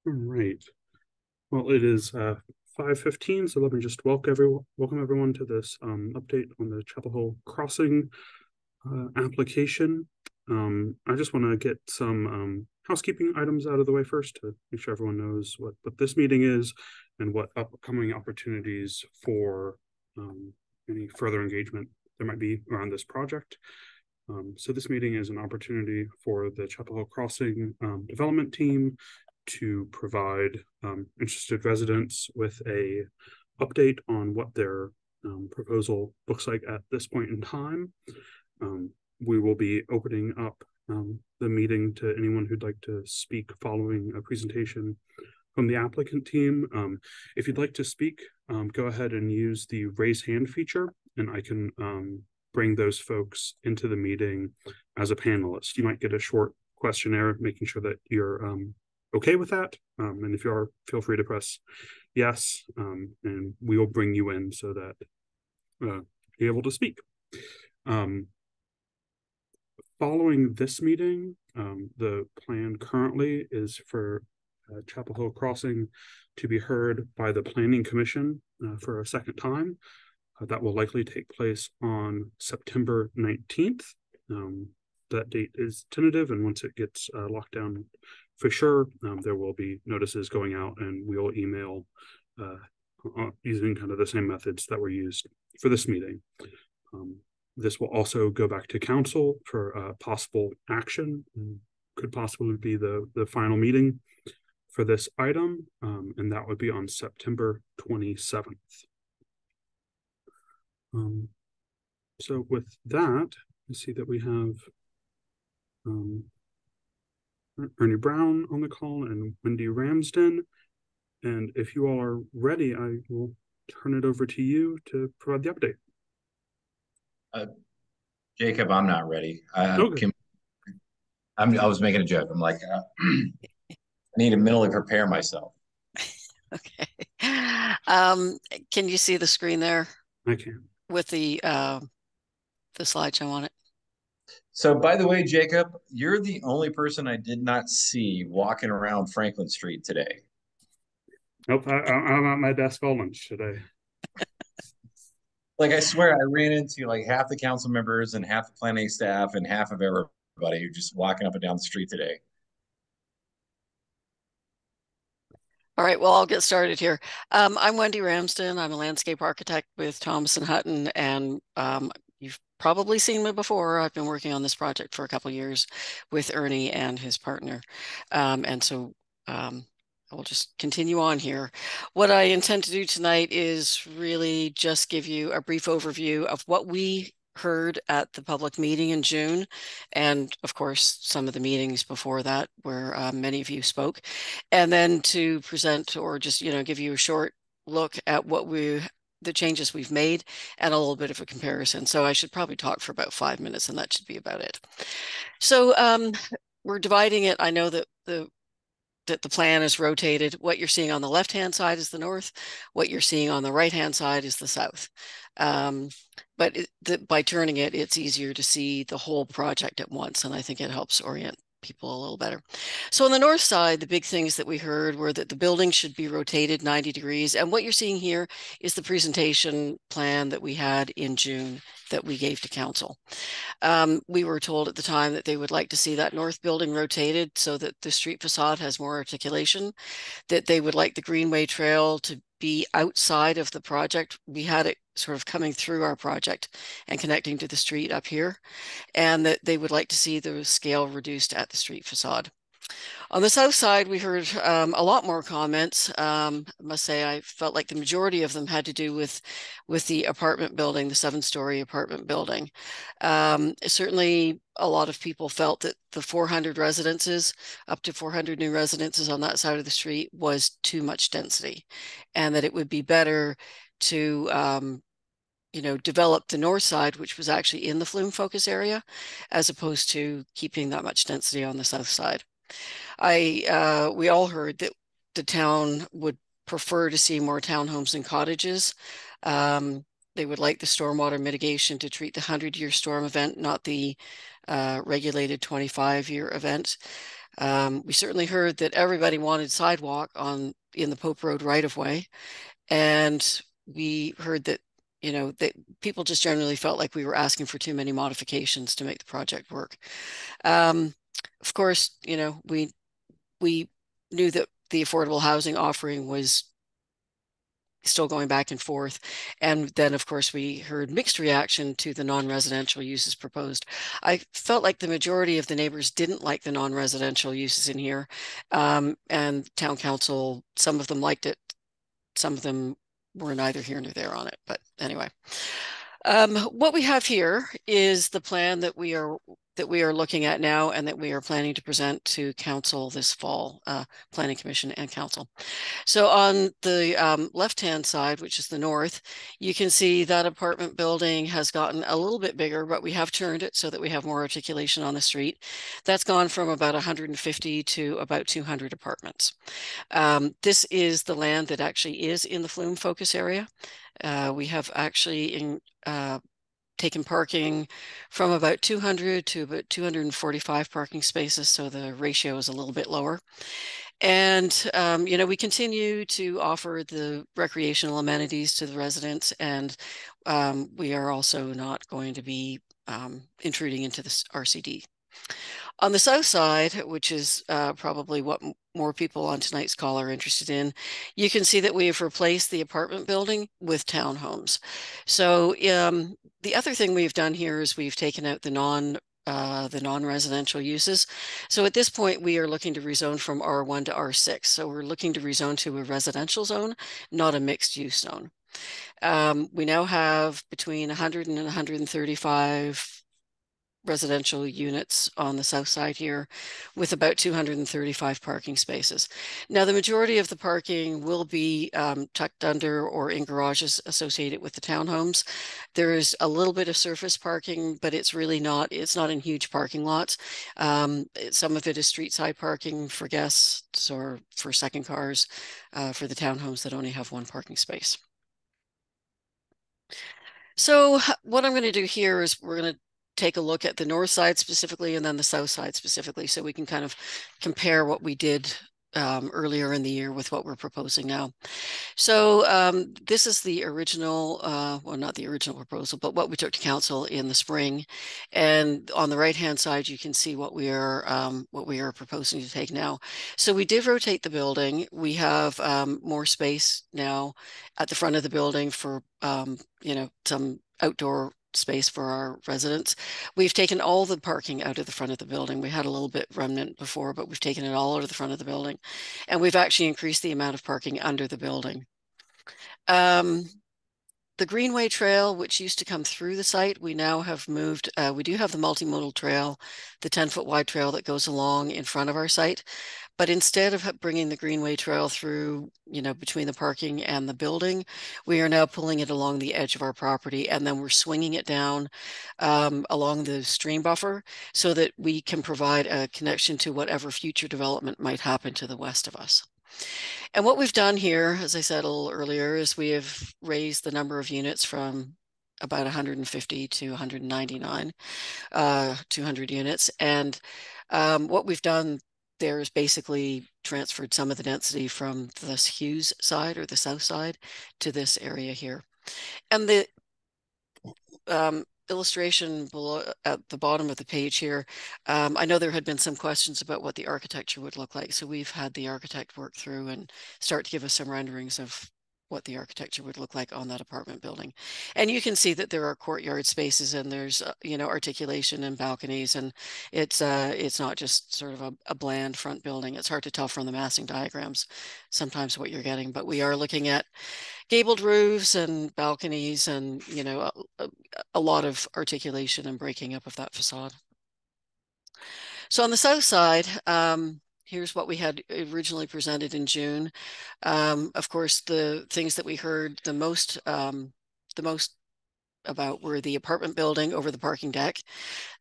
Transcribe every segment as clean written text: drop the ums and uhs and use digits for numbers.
All right. Well, it is 5:15, so let me just welcome everyone to this update on the Chapel Hill Crossing application. I just want to get some housekeeping items out of the way first to make sure everyone knows what this meeting is and what upcoming opportunities for any further engagement there might be around this project. So this meeting is an opportunity for the Chapel Hill Crossing development team to provide interested residents with a update on what their proposal looks like at this point in time. We will be opening up the meeting to anyone who'd like to speak following a presentation from the applicant team. If you'd like to speak, go ahead and use the raise hand feature, and I can bring those folks into the meeting as a panelist. You might get a short questionnaire, making sure that you're okay with that. And if you are, feel free to press yes, and we will bring you in so that you're able to speak. Following this meeting, the plan currently is for Chapel Hill Crossing to be heard by the Planning Commission for a second time. That will likely take place on September 19th. That date is tentative, and once it gets locked down for sure, there will be notices going out, and we will email using kind of the same methods that were used for this meeting. This will also go back to council for possible action, and could possibly be the final meeting for this item, and that would be on September 27th. So with that, you see that we have Ernie Brown on the call and Wendy Ramsden. And if you all are ready, I will turn it over to you to provide the update. Jacob, I'm not ready. Okay. I was making a joke. I'm like, I need to mentally prepare myself. Okay. Can you see the screen there I can. with the slideshow on it? So, by the way, Jacob, you're the only person I did not see walking around Franklin Street today. Nope, I'm at my desk all lunch today. Like, I swear I ran into like half the council members and half the planning staff and half of everybody who just walking up and down the street today. All right, well, I'll get started here. I'm Wendy Ramsden. I'm a landscape architect with Thomas and Hutton, and you've probably seen me before. I've been working on this project for a couple years with Ernie and his partner. And so I will just continue on here. What I intend to do tonight is really just give you a brief overview of what we heard at the public meeting in June, and of course some of the meetings before that where many of you spoke, and then to present or just give you a short look at the changes we've made and a little bit of a comparison. So I should probably talk for about 5 minutes, and that should be about it. So we're dividing it. I know that the plan is rotated. What you're seeing on the left-hand side is the north. What you're seeing on the right-hand side is the south. But by turning it, it's easier to see the whole project at once, and I think it helps orient people a little better. So on the north side, the big things that we heard were that the building should be rotated 90 degrees. And what you're seeing here is the presentation plan that we had in June that we gave to council. We were told at the time that they would like to see that north building rotated so that the street facade has more articulation, that they would like the Greenway Trail to be outside of the project. We had it sort of coming through our project and connecting to the street up here, and that they would like to see the scale reduced at the street facade. On the south side, we heard a lot more comments. I must say, I felt like the majority of them had to do with the apartment building, the 7-story apartment building. Certainly, a lot of people felt that the 400 residences, up to 400 new residences on that side of the street, was too much density, and that it would be better to develop the north side, which was actually in the Flume focus area, as opposed to keeping that much density on the south side. We all heard that the town would prefer to see more townhomes and cottages. They would like the stormwater mitigation to treat the 100-year storm event, not the regulated 25-year event. We certainly heard that everybody wanted sidewalk in the Pope Road right-of-way. And we heard that, that people just generally felt like we were asking for too many modifications to make the project work. Of course, we knew that the affordable housing offering was still going back and forth. And then, of course, we heard mixed reaction to the non-residential uses proposed. I felt like the majority of the neighbors didn't like the non-residential uses in here. And town council, some of them liked it. Some of them were neither here nor there on it. But anyway, what we have here is the plan that we are looking at now and that we are planning to present to council this fall, Planning Commission and council. So on the left-hand side, which is the north, you can see that apartment building has gotten a little bit bigger, but we have turned it so that we have more articulation on the street. That's gone from about 150 to about 200 apartments. This is the land that actually is in the Flume focus area. We have actually taken parking from about 200 to about 245 parking spaces, so the ratio is a little bit lower. And, we continue to offer the recreational amenities to the residents, and we are also not going to be intruding into this RCD. On the south side, which is probably what more people on tonight's call are interested in, you can see that we have replaced the apartment building with townhomes. So the other thing we've done here is we've taken out the non-residential uses. So at this point, we are looking to rezone from R1 to R6. So we're looking to rezone to a residential zone, not a mixed use zone. We now have between 100 and 135 residential units on the south side here with about 235 parking spaces. Now, the majority of the parking will be tucked under or in garages associated with the townhomes. There is a little bit of surface parking, but it's not in huge parking lots. Some of it is street side parking for guests or for second cars for the townhomes that only have one parking space. So what I'm going to do here is we're going to take a look at the north side specifically and then the south side specifically, so we can kind of compare what we did earlier in the year with what we're proposing now. So this is the original, well, not the original proposal, but what we took to council in the spring. And on the right-hand side, you can see what we are proposing to take now. So we did rotate the building. We have more space now at the front of the building for, some outdoor space for our residents. We've taken all the parking out of the front of the building. We had a little bit remnant before, but we've taken it all out of the front of the building. And we've actually increased the amount of parking under the building. The Greenway Trail, which used to come through the site, we now have moved. We do have the multimodal trail, the 10-foot wide trail that goes along in front of our site. But instead of bringing the Greenway Trail through, between the parking and the building, we are now pulling it along the edge of our property, and then we're swinging it down along the stream buffer so that we can provide a connection to whatever future development might happen to the west of us. And what we've done here, as I said a little earlier, is we have raised the number of units from about 150 to 199, 200 units. And what we've done there is basically transferred some of the density from this Hughes side or the south side to this area here. And the illustration below at the bottom of the page here, I know there had been some questions about what the architecture would look like. So we've had the architect work through and start to give us some renderings of what the architecture would look like on that apartment building. And you can see that there are courtyard spaces and there's, articulation and balconies, and it's not just sort of a bland front building. It's hard to tell from the massing diagrams sometimes what you're getting, but we are looking at gabled roofs and balconies and, a lot of articulation and breaking up of that facade. So on the south side, here's what we had originally presented in June. Of course, the things that we heard the most about were the apartment building over the parking deck,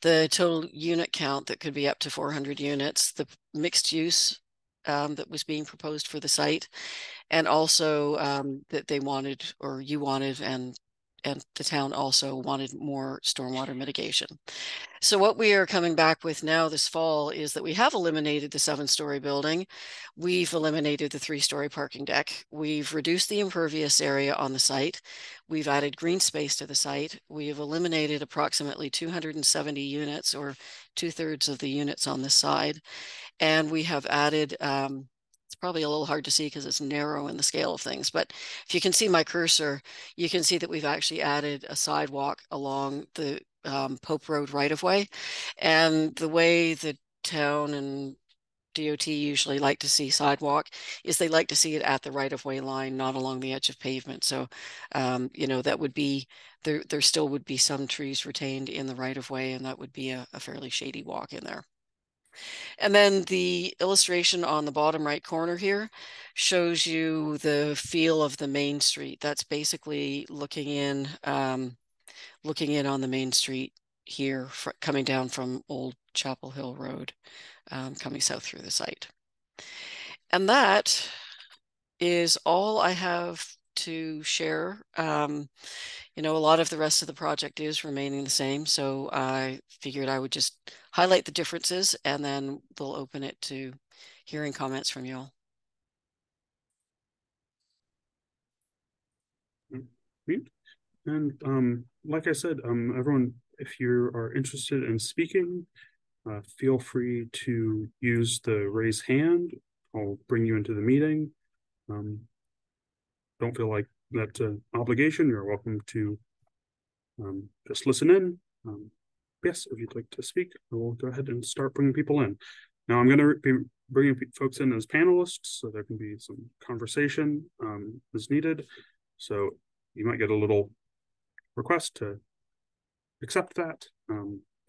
the total unit count that could be up to 400 units, the mixed use that was being proposed for the site, and also that they wanted, or you wanted, and the town also wanted more stormwater mitigation. So what we are coming back with now this fall is that we have eliminated the 7-story building. We've eliminated the 3-story parking deck. We've reduced the impervious area on the site. We've added green space to the site. We have eliminated approximately 270 units, or 2/3 of the units on this side. And we have added, it's probably a little hard to see because it's narrow in the scale of things, but if you can see my cursor, you can see that we've actually added a sidewalk along the Pope Road right-of-way. And the way the town and DOT usually like to see sidewalk is they like to see it at the right-of-way line, not along the edge of pavement. So, you know, that would be, there still would be some trees retained in the right-of-way, and that would be a fairly shady walk in there. And then the illustration on the bottom right corner here shows you the feel of the main street. That's basically looking in on the main street here, coming down from Old Chapel Hill Road, coming south through the site. And that is all I have to share. You know, a lot of the rest of the project is remaining the same, so I figured I would just highlight the differences, and then we'll open it to hearing comments from you all. And like I said, everyone, if you are interested in speaking, feel free to use the raise hand. I'll bring you into the meeting. Don't feel like that's an obligation. You're welcome to just listen in. Yes, if you'd like to speak, I will go ahead and start bringing people in. Now I'm going to be bringing folks in as panelists, so there can be some conversation as needed. So you might get a little request to accept that.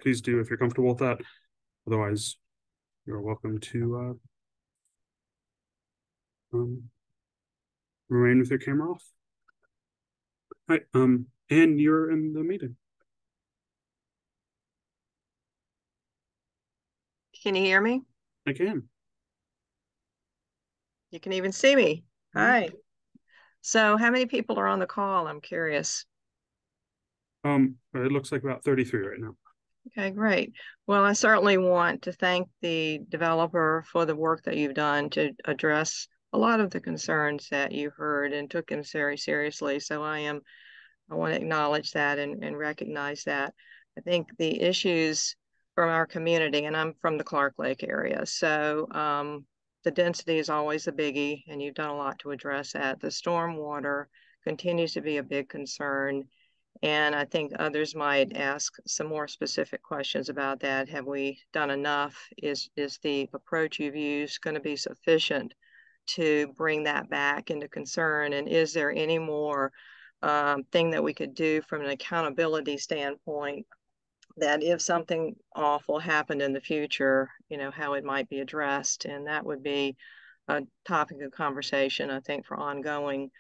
Please do if you're comfortable with that. Otherwise, you're welcome to remain with your camera off. All right, and you're in the meeting. Can you hear me? I can. You can even see me. Hi. So how many people are on the call? I'm curious. It looks like about 33 right now. Okay, great. Well, I certainly want to thank the developer for the work that you've done to address a lot of the concerns that you heard and took them very seriously. So I want to acknowledge that and recognize that. I think the issues from our community, and I'm from the Clark Lake area, so the density is always a biggie, and you've done a lot to address that. The stormwater continues to be a big concern, and I think others might ask some more specific questions about that. Have we done enough? Is the approach you've used going to be sufficient to bring that back into concern? And is there any more thing that we could do from an accountability standpoint, that if something awful happened in the future, you know, how it might be addressed? And that would be a topic of conversation, I think, for ongoing.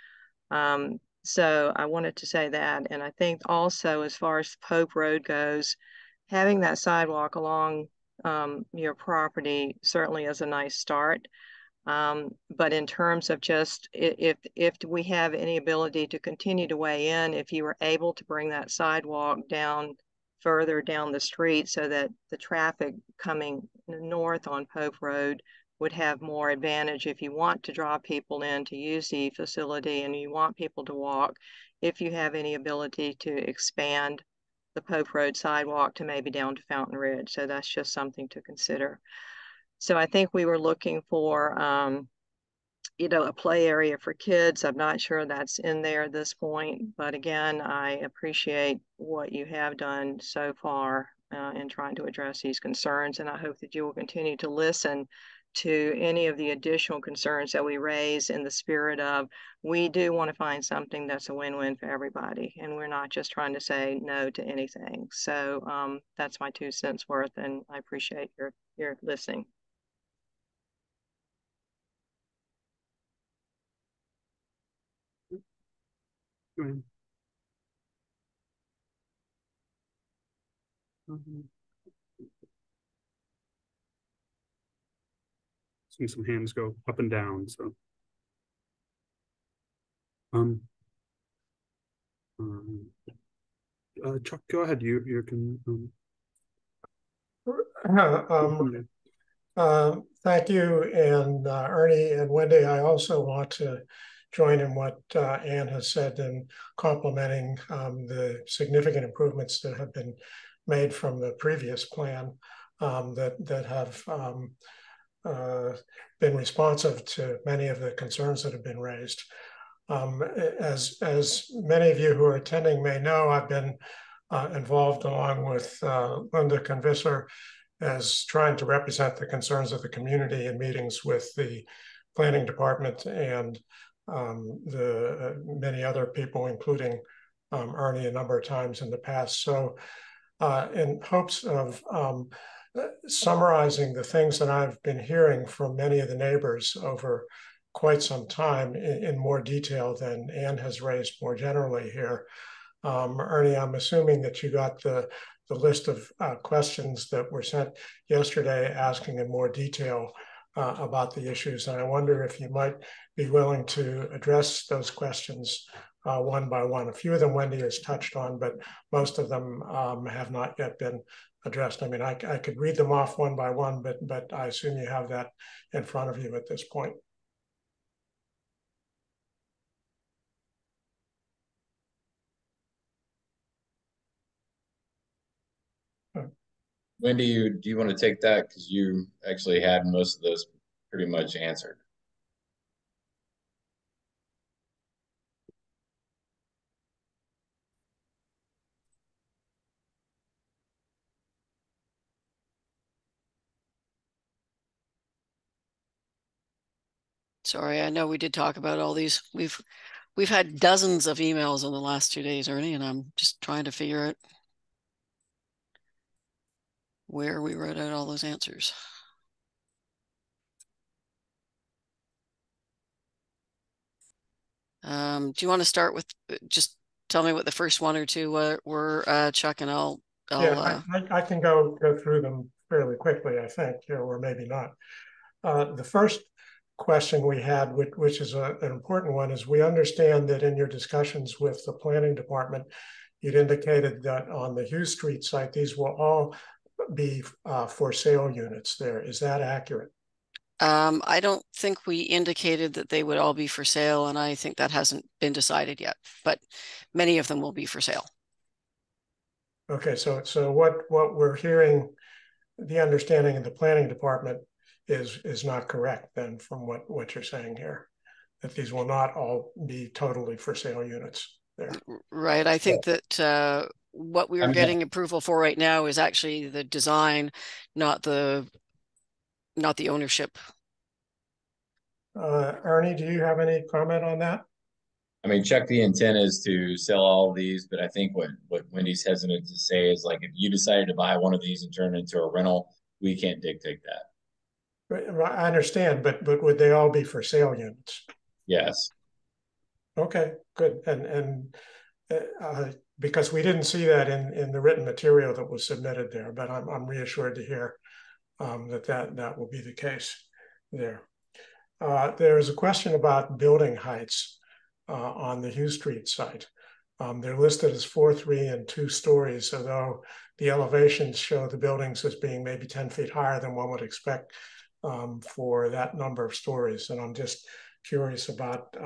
So I wanted to say that. And I think also, as far as Pope Road goes, having that sidewalk along your property certainly is a nice start. But in terms of just if we have any ability to continue to weigh in, if you were able to bring that sidewalk down further down the street so that the traffic coming north on Pope Road would have more advantage, if you want to draw people in to use the facility and you want people to walk, if you have any ability to expand the Pope Road sidewalk to maybe down to Fountain Ridge. So that's just something to consider. So I think we were looking for, you know, a play area for kids. I'm not sure that's in there at this point, but again, I appreciate what you have done so far in trying to address these concerns. And I hope that you will continue to listen to any of the additional concerns that we raise, in the spirit of, we do want to find something that's a win-win for everybody. And we're not just trying to say no to anything. So that's my 2 cents worth, and I appreciate your listening. See some hands go up and down. So, um Chuck, go ahead. You can. Thank you, and Ernie and Wendy. I also want to join in what Anne has said in complimenting the significant improvements that have been made from the previous plan that have been responsive to many of the concerns that have been raised. As many of you who are attending may know, I've been involved along with Linda Convisser as trying to represent the concerns of the community in meetings with the planning department and the many other people, including Ernie a number of times in the past. So in hopes of summarizing the things that I've been hearing from many of the neighbors over quite some time in more detail than Anne has raised more generally here. Ernie, I'm assuming that you got the list of questions that were sent yesterday asking in more detail about the issues. And I wonder if you might be willing to address those questions one by one. A few of them Wendy has touched on, but most of them have not yet been addressed. I mean, I could read them off one by one, but I assume you have that in front of you at this point. Wendy, do you want to take that? Because you actually had most of those pretty much answered. Sorry, I know we did talk about all these. We've had dozens of emails in the last 2 days, Ernie, and I'm just trying to figure out where we wrote out all those answers. Do you want to start with just tell me what the first one or two were, Chuck, and I'll yeah, I can go through them fairly quickly, I think, or maybe not. The first question we had, which is an important one, is we understand that in your discussions with the planning department, you'd indicated that on the Hughes Street site, these will all be for sale units there. Is that accurate? I don't think we indicated that they would all be for sale, and I think that hasn't been decided yet, but many of them will be for sale. Okay, so what we're hearing, the understanding of the planning department is not correct then from what you're saying here, that these will not all be totally for sale units there. Right. I think that what we are getting approval for right now is actually the design, not the ownership. Ernie, do you have any comment on that? I mean, Chuck, the intent is to sell all of these, but I think what Wendy's hesitant to say is, like, if you decided to buy one of these and turn it into a rental, we can't dictate that. I understand, but would they all be for sale units? Yes. Okay, good. And because we didn't see that in the written material that was submitted there, but I'm reassured to hear that will be the case there. There's a question about building heights on the Hughes Street site. They're listed as 4, 3, and 2 stories, although the elevations show the buildings as being maybe 10 feet higher than one would expect for that number of stories. And I'm just curious about,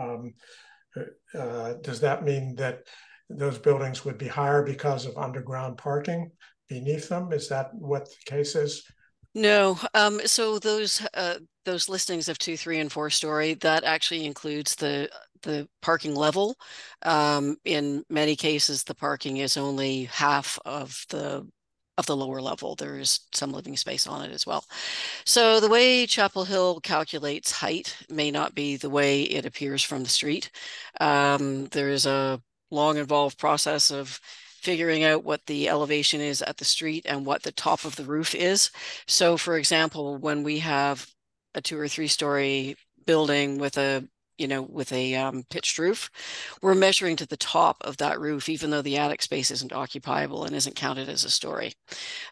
does that mean that those buildings would be higher because of underground parking beneath them? Is that what the case is? No. So those listings of 2, 3, and 4 story, that actually includes the parking level. In many cases, the parking is only half of the lower level. There is some living space on it as well. So the way Chapel Hill calculates height may not be the way it appears from the street. There is a long involved process of figuring out what the elevation is at the street and what the top of the roof is. So for example, when we have a 2 or 3 story building with a pitched roof, we're measuring to the top of that roof, even though the attic space isn't occupiable and isn't counted as a story.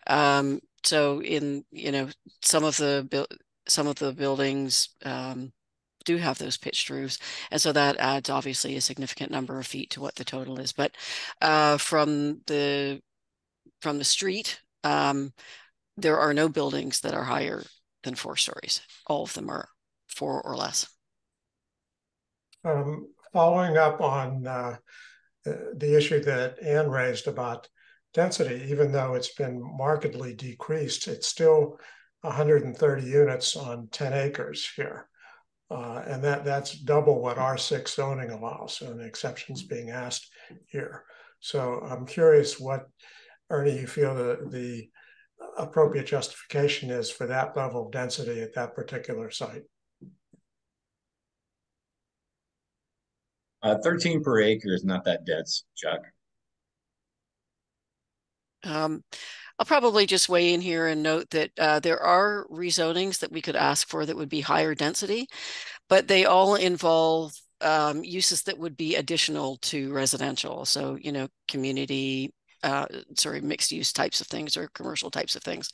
So in some of the buildings, do have those pitched roofs. And so that adds obviously a significant number of feet to what the total is. But from the street, there are no buildings that are higher than 4 stories. All of them are 4 or less. Following up on the issue that Anne raised about density, even though it's been markedly decreased, it's still 130 units on 10 acres here. And that's double what R6 zoning allows, and exceptions being asked here. So I'm curious what, Ernie, you feel the appropriate justification is for that level of density at that particular site. 13 per acre is not that dense, Chuck. I'll probably just weigh in here and note that there are rezonings that we could ask for that would be higher density, but they all involve uses that would be additional to residential. So, you know, community, mixed use types of things or commercial types of things.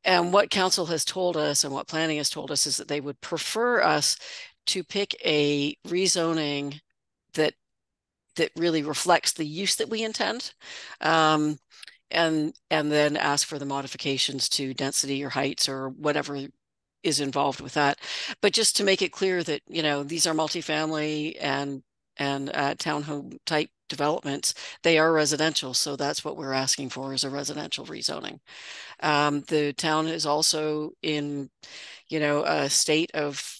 And what council has told us and what planning has told us is that they would prefer us to pick a rezoning that really reflects the use that we intend. And then ask for the modifications to density or heights or whatever is involved with that. But just to make it clear that, you know, these are multifamily and townhome type developments, they are residential. So that's what we're asking for, is a residential rezoning. The town is also in, you know, a state of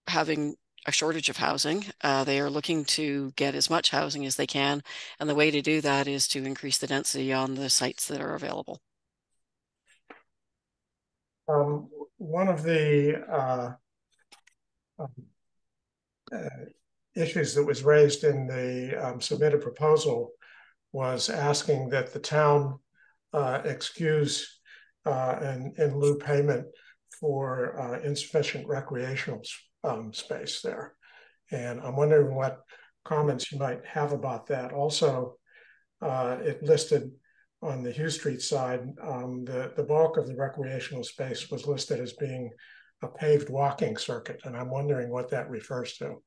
having a shortage of housing. They are looking to get as much housing as they can. And the way to do that is to increase the density on the sites that are available. One of the issues that was raised in the submitted proposal was asking that the town excuse in lieu payment for insufficient recreational space there. And I'm wondering what comments you might have about that. Also, it listed on the Hugh Street side, the bulk of the recreational space was listed as being a paved walking circuit. And I'm wondering what that refers to.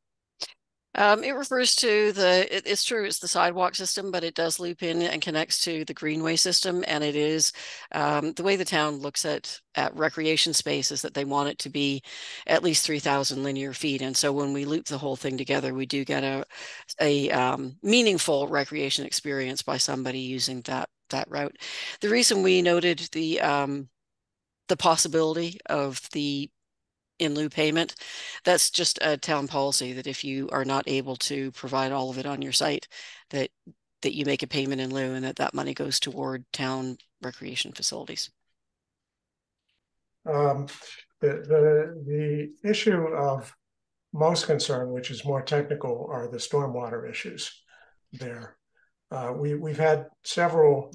It refers to it's true, it's the sidewalk system, but it does loop in and connects to the greenway system. And it is the way the town looks at recreation space is that they want it to be at least 3,000 linear feet. And so when we loop the whole thing together, we do get a meaningful recreation experience by somebody using that route. The reason we noted the possibility of the in lieu payment, that's just a town policy that if you are not able to provide all of it on your site, that you make a payment in lieu and that money goes toward town recreation facilities. The issue of most concern, which is more technical, are the stormwater issues there. We've had several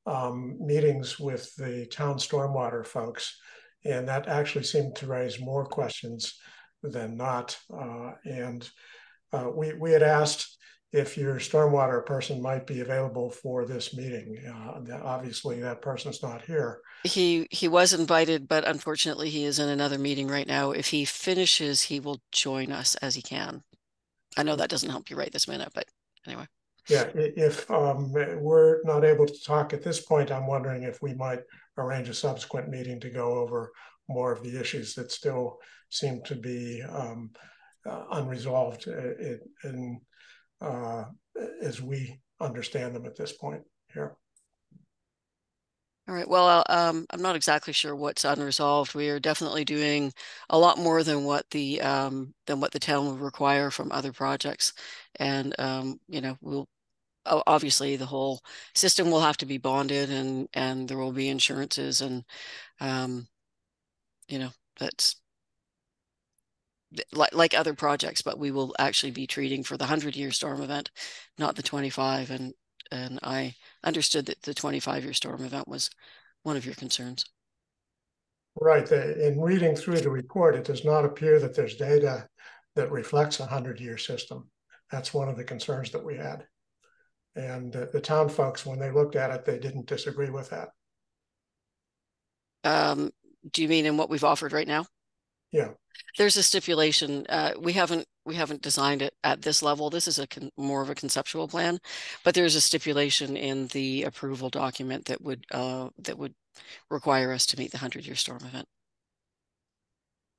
meetings with the town stormwater folks, and that actually seemed to raise more questions than not. We had asked if your stormwater person might be available for this meeting. Obviously, that person's not here. He was invited, but unfortunately, he is in another meeting right now. If he finishes, he will join us as he can. I know that doesn't help you right this minute, but anyway. Yeah, if we're not able to talk at this point, I'm wondering if we might arrange a subsequent meeting to go over more of the issues that still seem to be unresolved as we understand them at this point here. All right. Well, I'm not exactly sure what's unresolved. We are definitely doing a lot more than what the town would require from other projects, and you know, we'll obviously the whole system will have to be bonded, and there will be insurances, and you know, that's like other projects, but we will actually be treating for the 100-year storm event, not the 25. And I understood that the 25-year storm event was one of your concerns. Right. In reading through the report, it does not appear that there's data that reflects a 100-year system. That's one of the concerns that we had. And the town folks, when they looked at it, they didn't disagree with that. Do you mean in what we've offered right now? Yeah. There's a stipulation. We haven't designed it at this level. This is more of a conceptual plan, but there's a stipulation in the approval document that would require us to meet the 100-year storm event.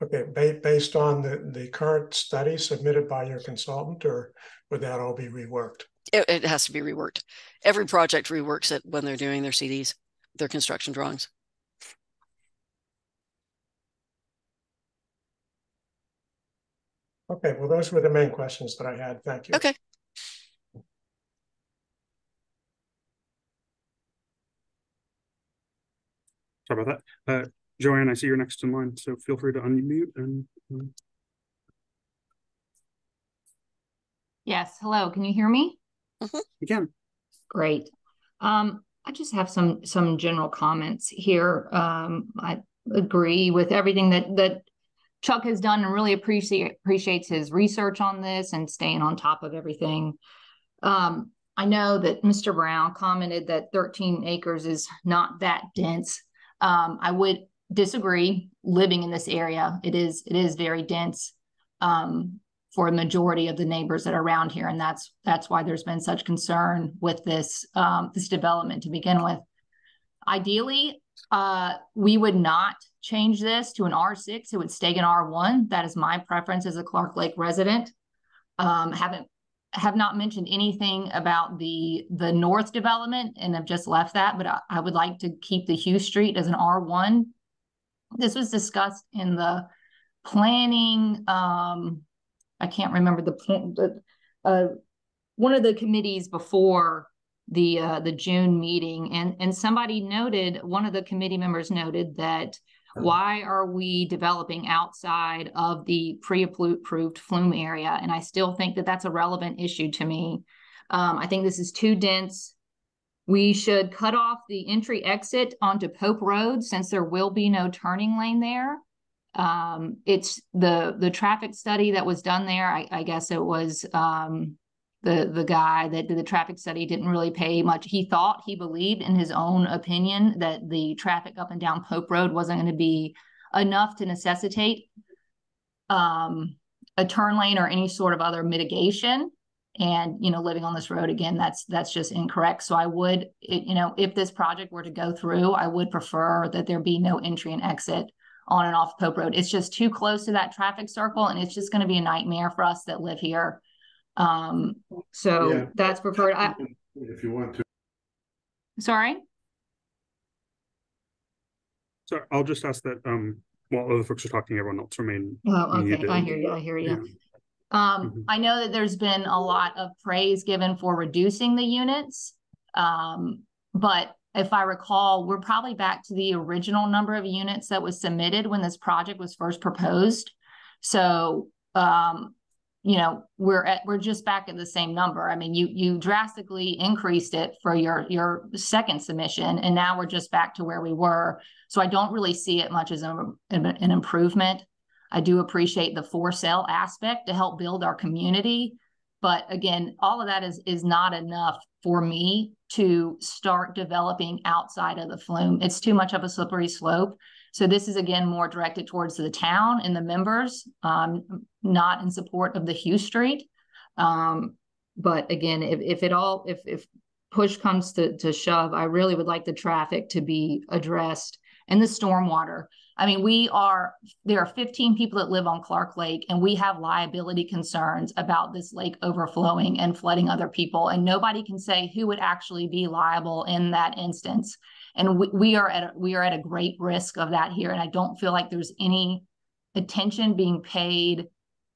Okay, based on the current study submitted by your consultant, or would that all be reworked? It has to be reworked. Every project reworks it when they're doing their CDs, their construction drawings. Okay, well, those were the main questions that I had. Thank you. Okay. Sorry about that. Joanne, I see you're next in line, so feel free to unmute and. Yes, hello, can you hear me? You can. Great. I just have some general comments here. I agree with everything that Chuck has done and really appreciates his research on this and staying on top of everything. I know that Mr. Brown commented that 13 acres is not that dense. I would disagree. Living in this area, it is very dense for a majority of the neighbors that are around here, and that's why there's been such concern with this this development to begin with. Ideally, we would not change this to an R6. It would stay in R1. That is my preference as a Clark Lake resident. Have not mentioned anything about the north development and have just left that, but I would like to keep the Hugh Street as an R1. This was discussed in the planning, I can't remember the point, but one of the committees before the June meeting, and somebody noted, one of the committee members noted that why are we developing outside of the pre-approved flume area? And I still think that that's a relevant issue to me. I think this is too dense. We should cut off the entry exit onto Pope Road since there will be no turning lane there. It's the traffic study that was done there. I guess it was the guy that did the traffic study didn't really pay much. He believed in his own opinion that the traffic up and down Pope Road wasn't going to be enough to necessitate a turn lane or any sort of other mitigation. And, living on this road, again, that's just incorrect. So I would, if this project were to go through, I would prefer that there be no entry and exit on and off Pope Road. It's just too close to that traffic circle, and it's just going to be a nightmare for us that live here. So that's preferred. If you want to. Sorry? So I'll just ask that while other folks are talking, everyone else remain okay. muted. I hear you. Yeah. I know that there's been a lot of praise given for reducing the units, but if I recall, we're probably back to the original number of units that was submitted when this project was first proposed. So, we're just back at the same number. I mean, you drastically increased it for your second submission, and now we're just back to where we were. So I don't really see it much as an improvement. I do appreciate the for sale aspect to help build our community. But again, all of that is not enough for me to start developing outside of the flume. It's too much of a slippery slope. So this is, again, more directed towards the town and the members, not in support of the Hugh Street. But again, if push comes to shove, I really would like the traffic to be addressed and the stormwater. I mean, there are 15 people that live on Clark Lake, and we have liability concerns about this lake overflowing and flooding other people. And nobody can say who would actually be liable in that instance. And we are at a great risk of that here. And I don't feel like there's any attention being paid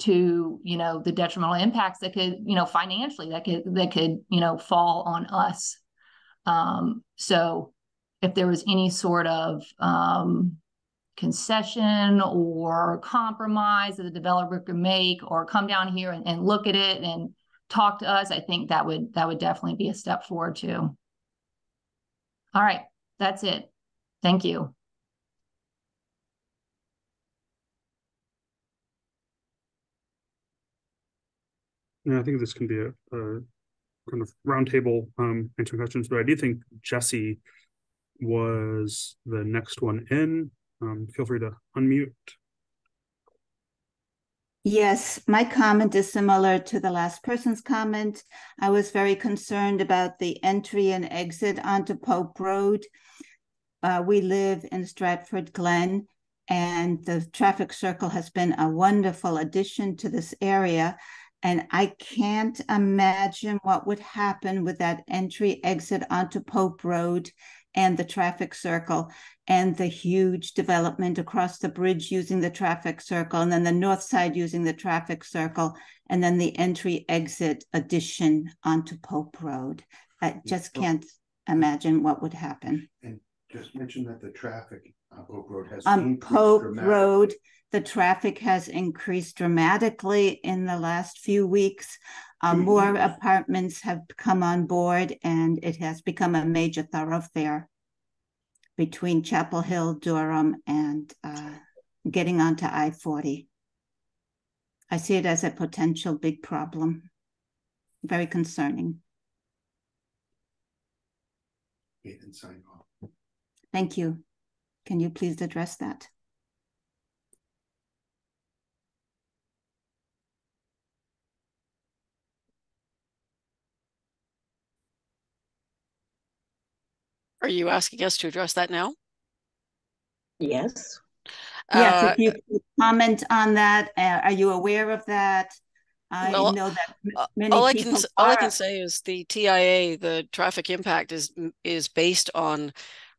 to, the detrimental impacts that could, financially that could, fall on us. So if there was any sort of, concession or compromise that the developer could make, or come down here and look at it and talk to us, I think that would definitely be a step forward too. All right, that's it. Thank you. Yeah, I think this can be a kind of roundtable answering questions, but I do think Jesse was the next one in. Feel free to unmute. Yes, my comment is similar to the last person's comment. I was very concerned about the entry and exit onto Pope Road. We live in Stratford Glen, and the traffic circle has been a wonderful addition to this area. And I can't imagine what would happen with that entry exit onto Pope Road and the traffic circle and the huge development across the bridge using the traffic circle, and then the north side using the traffic circle, and then the entry exit addition onto Pope Road. I just can't imagine what would happen. And just mention that the traffic on Pope Road has on increased Pope dramatically. Road, the traffic has increased dramatically in the last few weeks. More apartments have come on board, and it has become a major thoroughfare between Chapel Hill, Durham, and getting onto I-40. I see it as a potential big problem. Very concerning. And sign off. Thank you. Can you please address that? Are you asking us to address that now? Yes. Yes, Uh, if you could comment on that. Are you aware of that? I Well, know that many all people I can say is the TIA, the traffic impact, is based on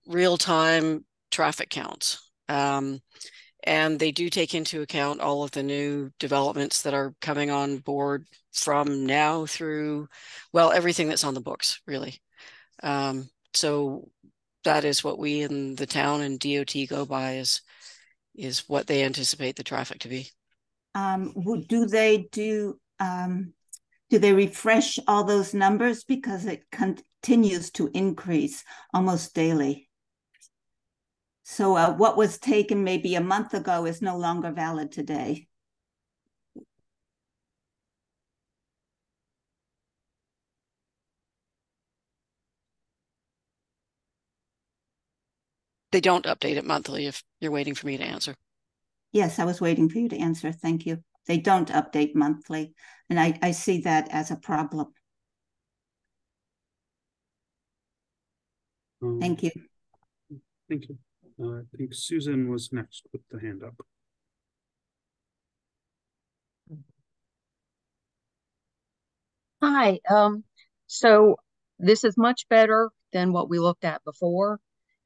real-time traffic counts. And they do take into account all of the new developments that are coming on board from now through, well, everything that's on the books, really. So that is what we in the town and DOT go by, is what they anticipate the traffic to be. Do they refresh all those numbers, because it continues to increase almost daily? So what was taken maybe a month ago is no longer valid today. They don't update it monthly, if you're waiting for me to answer. Yes, I was waiting for you to answer. Thank you. They don't update monthly, and I see that as a problem. Thank you. Thank you. I think Susan was next with the hand up. Hi. So this is much better than what we looked at before,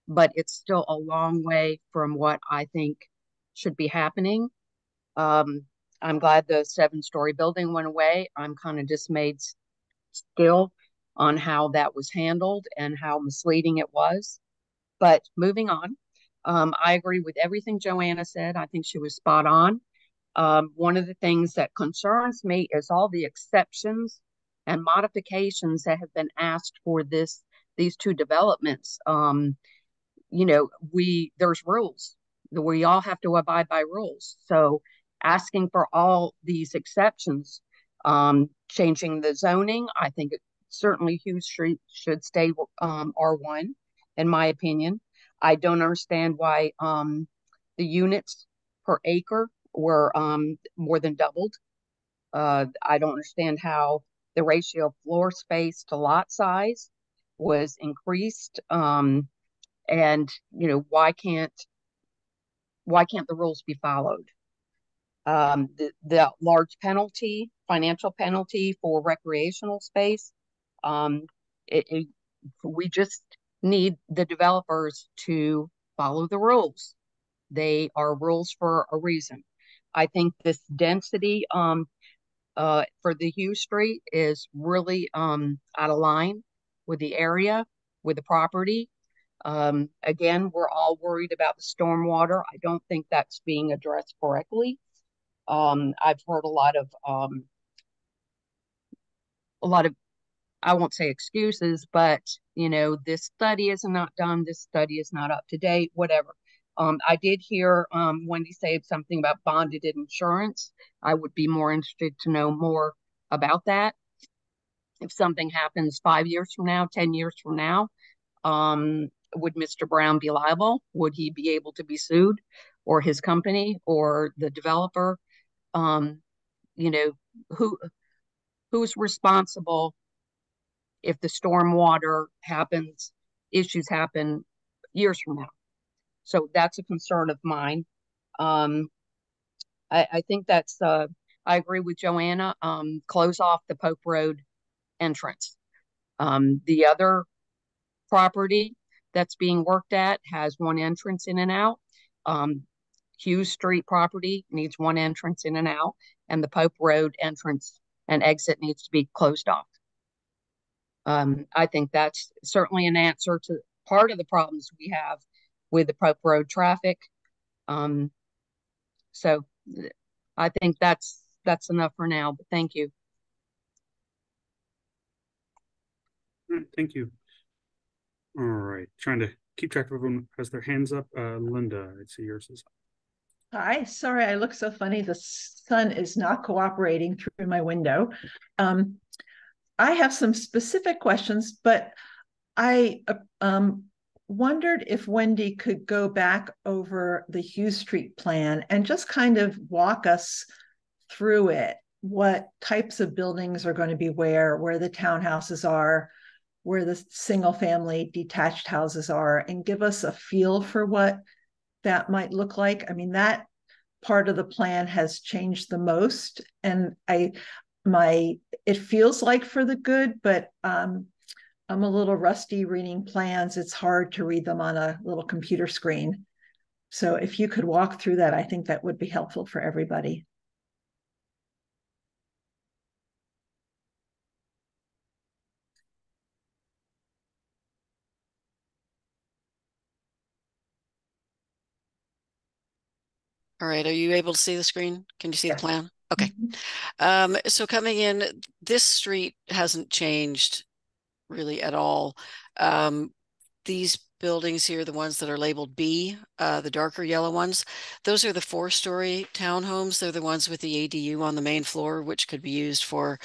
but it's still a long way from what I think should be happening. I'm glad the 7-story building went away. I'm kind of dismayed still on how that was handled and how misleading it was. But moving on, I agree with everything Joanna said. I think she was spot on. One of the things that concerns me is all the exceptions and modifications that have been asked for these two developments. There's rules. We all have to abide by rules. So asking for all these exceptions, changing the zoning, I think certainly Hughes Street should stay R1, in my opinion. I don't understand why the units per acre were more than doubled. I don't understand how the ratio of floor space to lot size was increased. And why can't the rules be followed? The large financial penalty for recreational space. We just need the developers to follow the rules. They are rules for a reason. I think this density for the Hughes Street is really out of line with the area, with the property. Again, we're all worried about the stormwater. I don't think that's being addressed correctly. I've heard a lot of I won't say excuses, but this study is not done, this study is not up to date, whatever. I did hear Wendy say something about bonded insurance. I would be more interested to know more about that. If something happens 5 years from now, 10 years from now, would Mr. Brown be liable? Would he be able to be sued, or his company, or the developer? you know, who's responsible if the stormwater issues happen years from now. So that's a concern of mine. I think that's, I agree with Joanna, close off the Pope Road entrance. The other property that's being worked at has one entrance in and out. Hughes Street property needs one entrance in and out, and the Pope Road entrance and exit needs to be closed off. I think that's certainly an answer to part of the problems we have with the Pope Road traffic. So I think that's enough for now, but thank you. All right, thank you. All right, trying to keep track of everyone who has their hands up. Linda, I see yours is up. Hi, sorry I look so funny. The sun is not cooperating through my window. I have some specific questions, but I wondered if Wendy could go back over the Hughes Street plan and just kind of walk us through it. What types of buildings are going to be where the townhouses are, where the single family detached houses are, and give us a feel for what that might look like. I mean, that part of the plan has changed the most, and it feels like for the good, but I'm a little rusty reading plans. It's hard to read them on a little computer screen. So if you could walk through that, I think that would be helpful for everybody. All right, are you able to see the screen? Can you see the plan? Okay. Mm-hmm. So coming in, this street hasn't changed really at all. These buildings here, the ones that are labeled B, the darker yellow ones, those are the 4-story townhomes. They're the ones with the ADU on the main floor, which could be used for,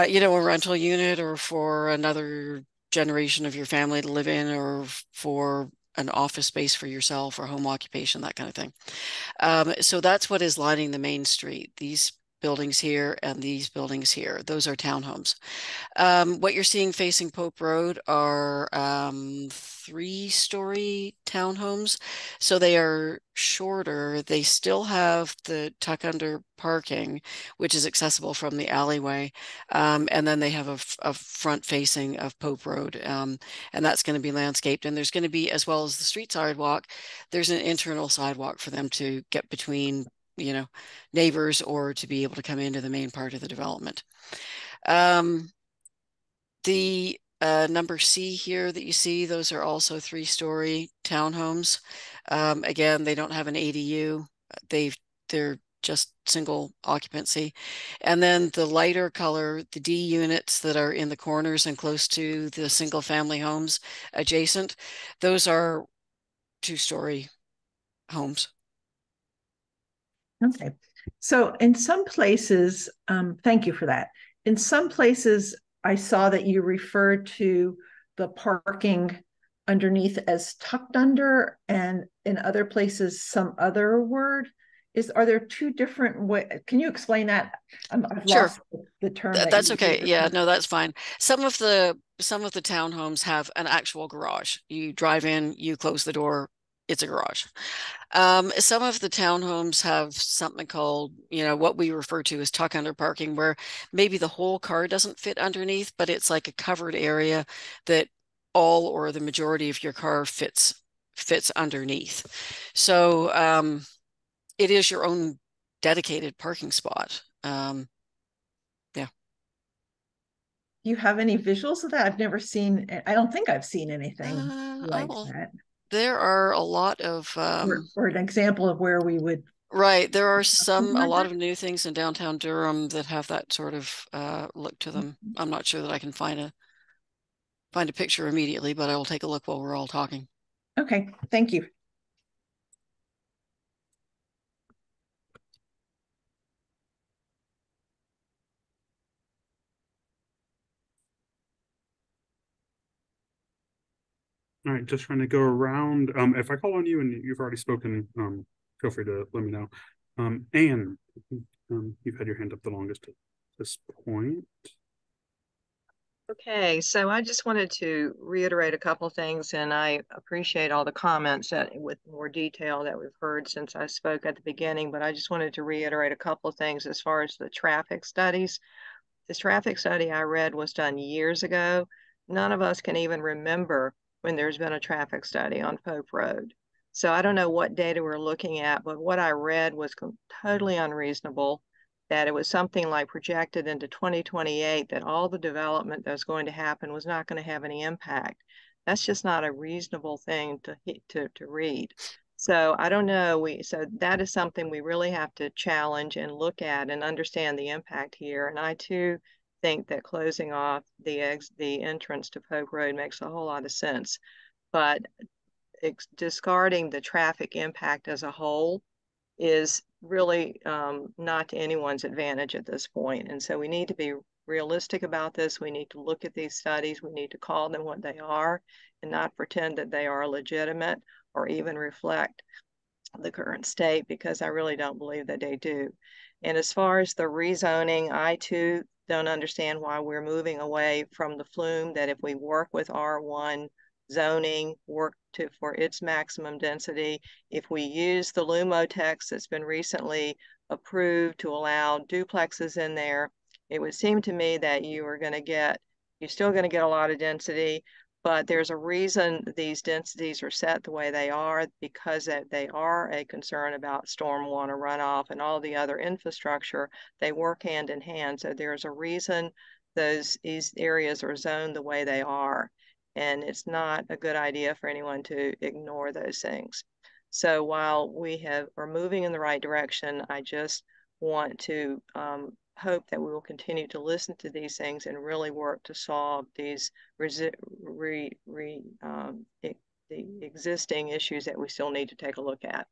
you know, a rental unit or for another generation of your family to live in, or for an office space for yourself or home occupation, that kind of thing. So that's what is lining the main street. These buildings here and these buildings here, those are townhomes. What you're seeing facing Pope Road are 3-story townhomes. So they are shorter. They still have the tuck under parking, which is accessible from the alleyway. And then they have a front facing of Pope Road. And that's going to be landscaped. And there's going to be, as well as the street sidewalk, there's an internal sidewalk for them to get between, you know, neighbors, or to be able to come into the main part of the development. The number C here that you see, those are also 3-story townhomes. Again, they don't have an ADU. They're just single occupancy. And then the lighter color, the D units that are in the corners and close to the single family homes adjacent, those are 2-story homes. Okay. So in some places, thank you for that. In some places, I saw that you referred to the parking underneath as tucked under, and in other places, some other word. Are there two different ways? Can you explain that? I've Sure. lost the term. That's okay. Yeah, no, that's fine. Some of the townhomes have an actual garage. You drive in, you close the door, it's a garage. Some of the townhomes have something called, you know, what we refer to as tuck under parking, where maybe the whole car doesn't fit underneath, but it's like a covered area that all or the majority of your car fits underneath. So it is your own dedicated parking spot. Yeah. Do you have any visuals of that? I've never seen, I don't think I've seen anything like that. There are a lot of or an example of where we would. Right. There are a lot of new things in downtown Durham that have that sort of look to them. I'm not sure that I can find a picture immediately, but I will take a look while we're all talking. Okay, thank you. All right, just trying to go around. If I call on you and you've already spoken, feel free to let me know. Anne, You've had your hand up the longest at this point. Okay, so I just wanted to reiterate a couple things, and I appreciate all the comments that with more detail that we've heard since I spoke at the beginning, but I just wanted to reiterate a couple of things as far as the traffic studies. This traffic study I read was done years ago. None of us can even remember when there's been a traffic study on Pope Road. So I don't know what data we're looking at, but what I read was totally unreasonable, that it was something like projected into 2028 that all the development that was going to happen was not going to have any impact. That's just not a reasonable thing to read. So I don't know. So that is something we really have to challenge and look at and understand the impact here. And I too think that closing off the entrance to Pope Road makes a whole lot of sense. But discarding the traffic impact as a whole is really not to anyone's advantage at this point. And so we need to be realistic about this. We need to look at these studies. We need to call them what they are and not pretend that they are legitimate or even reflect the current state, because I really don't believe that they do. And as far as the rezoning, I too don't understand why we're moving away from the flume, that if we work with R1 zoning, work for its maximum density, if we use the LUMO text that's been recently approved to allow duplexes in there, it would seem to me that you're still going to get a lot of density, but there's a reason these densities are set the way they are, because they are a concern about stormwater runoff and all the other infrastructure. They work hand in hand. So there's a reason these areas are zoned the way they are. And it's not a good idea for anyone to ignore those things. So while we are moving in the right direction, I just want to hope that we will continue to listen to these things and really work to solve these the existing issues that we still need to take a look at.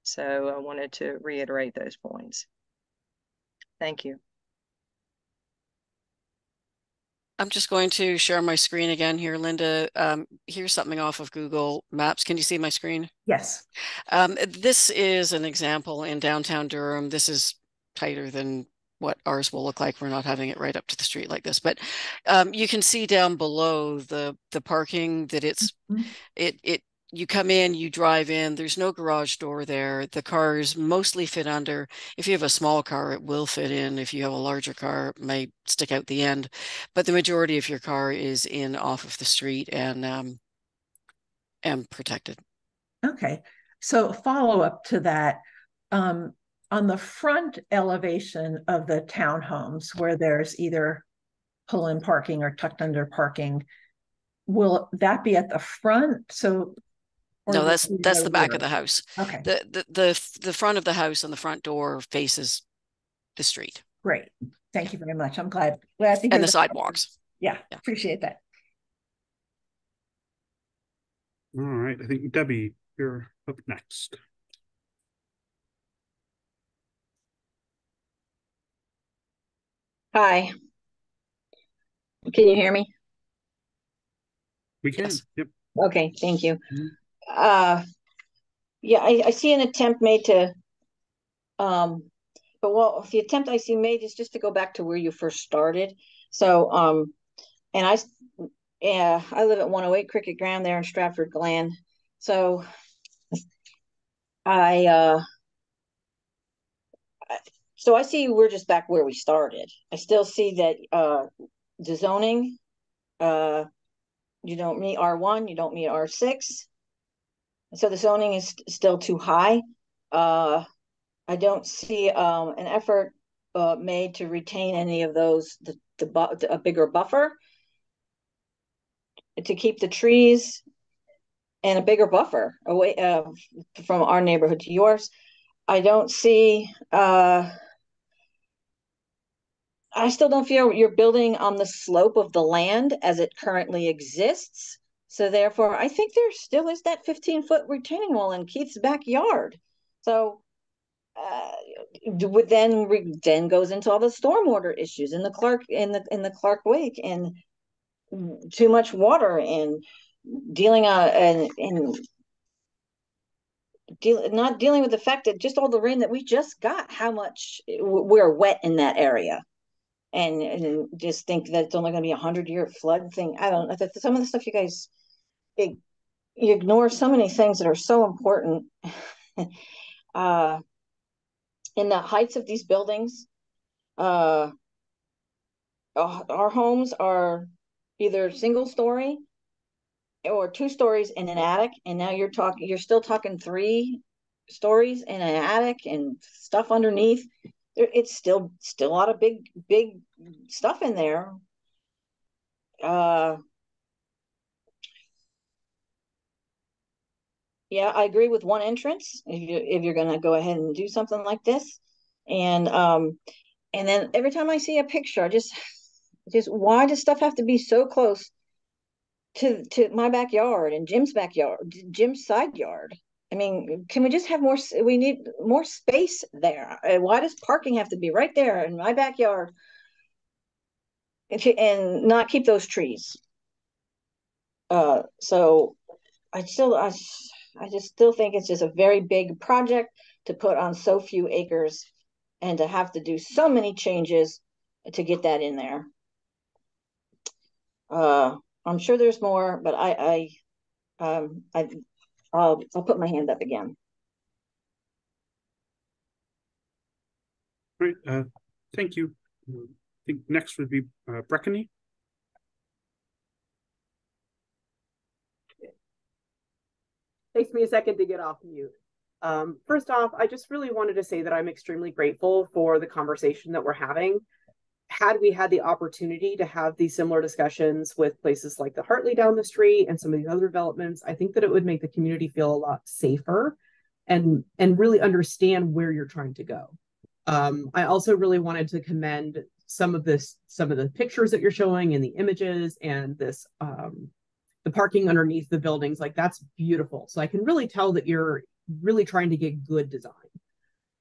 So I wanted to reiterate those points. Thank you. I'm just going to share my screen again here, Linda. Here's something off of Google Maps. Can you see my screen? Yes. This is an example in downtown Durham. This is tighter than what ours will look like. We're not having it right up to the street like this, but you can see down below the parking that you come in, you drive in, there's no garage door there. The cars mostly fit under. If you have a small car, it will fit in. If you have a larger car, it may stick out the end. But the majority of your car is in off of the street and protected. Okay. So follow up to that. On the front elevation of the townhomes where there's either pull-in parking or tucked under parking, will that be at the front? So no, that's the back of the house. Okay. The front of the house and the front door faces the street. Great. Thank you very much. I'm glad to hear and the sidewalks. Yeah, appreciate that. All right. I think Debbie, you're up next. Hi. Can you hear me? We can. Yes. Yep. Okay, thank you. Yeah, I see an attempt made to, but if the attempt I see made is just to go back to where you first started. So, and I live at 108 Cricket Ground there in Stratford Glen. So I see we're just back where we started. I still see that the zoning, you don't meet R1, you don't meet R6. So the zoning is still too high. I don't see an effort made to retain any of those, a bigger buffer, to keep the trees and a bigger buffer away from our neighborhood to yours. I don't see, I still don't feel you're building on the slope of the land as it currently exists. So therefore, I think there still is that 15-foot retaining wall in Keith's backyard. So then goes into all the stormwater issues in the Clark Lake, and too much water, and dealing and not dealing with the fact that just all the rain that we just got, how much we're wet in that area. And just think that it's only going to be 100-year flood thing. I don't know. Some of the stuff you guys, you ignore so many things that are so important. In the heights of these buildings, our homes are either single story or 2 stories in an attic, and now you're still talking 3 stories in an attic and stuff underneath. It's still a lot of big stuff in there. Yeah, I agree with 1 entrance if you're going to go ahead and do something like this. And then every time I see a picture, I just why does stuff have to be so close to my backyard and Jim's backyard, Jim's side yard? I mean, can we just have more? We need more space there. Why does parking have to be right there in my backyard and not keep those trees? So I just still think it's just a very big project to put on so few acres and to have to do so many changes to get that in there. I'm sure there's more, but I'll put my hand up again. All right, thank you. I think next would be Breckany. Takes me a second to get off mute. First off, I just really wanted to say that I'm extremely grateful for the conversation that we're having. Had we had the opportunity to have these similar discussions with places like the Hartley down the street and some of these other developments, I think that it would make the community feel a lot safer and really understand where you're trying to go. I also really wanted to commend some of the pictures that you're showing and the images and this the parking underneath the buildings. Like, that's beautiful. So I can really tell that you're really trying to get good design.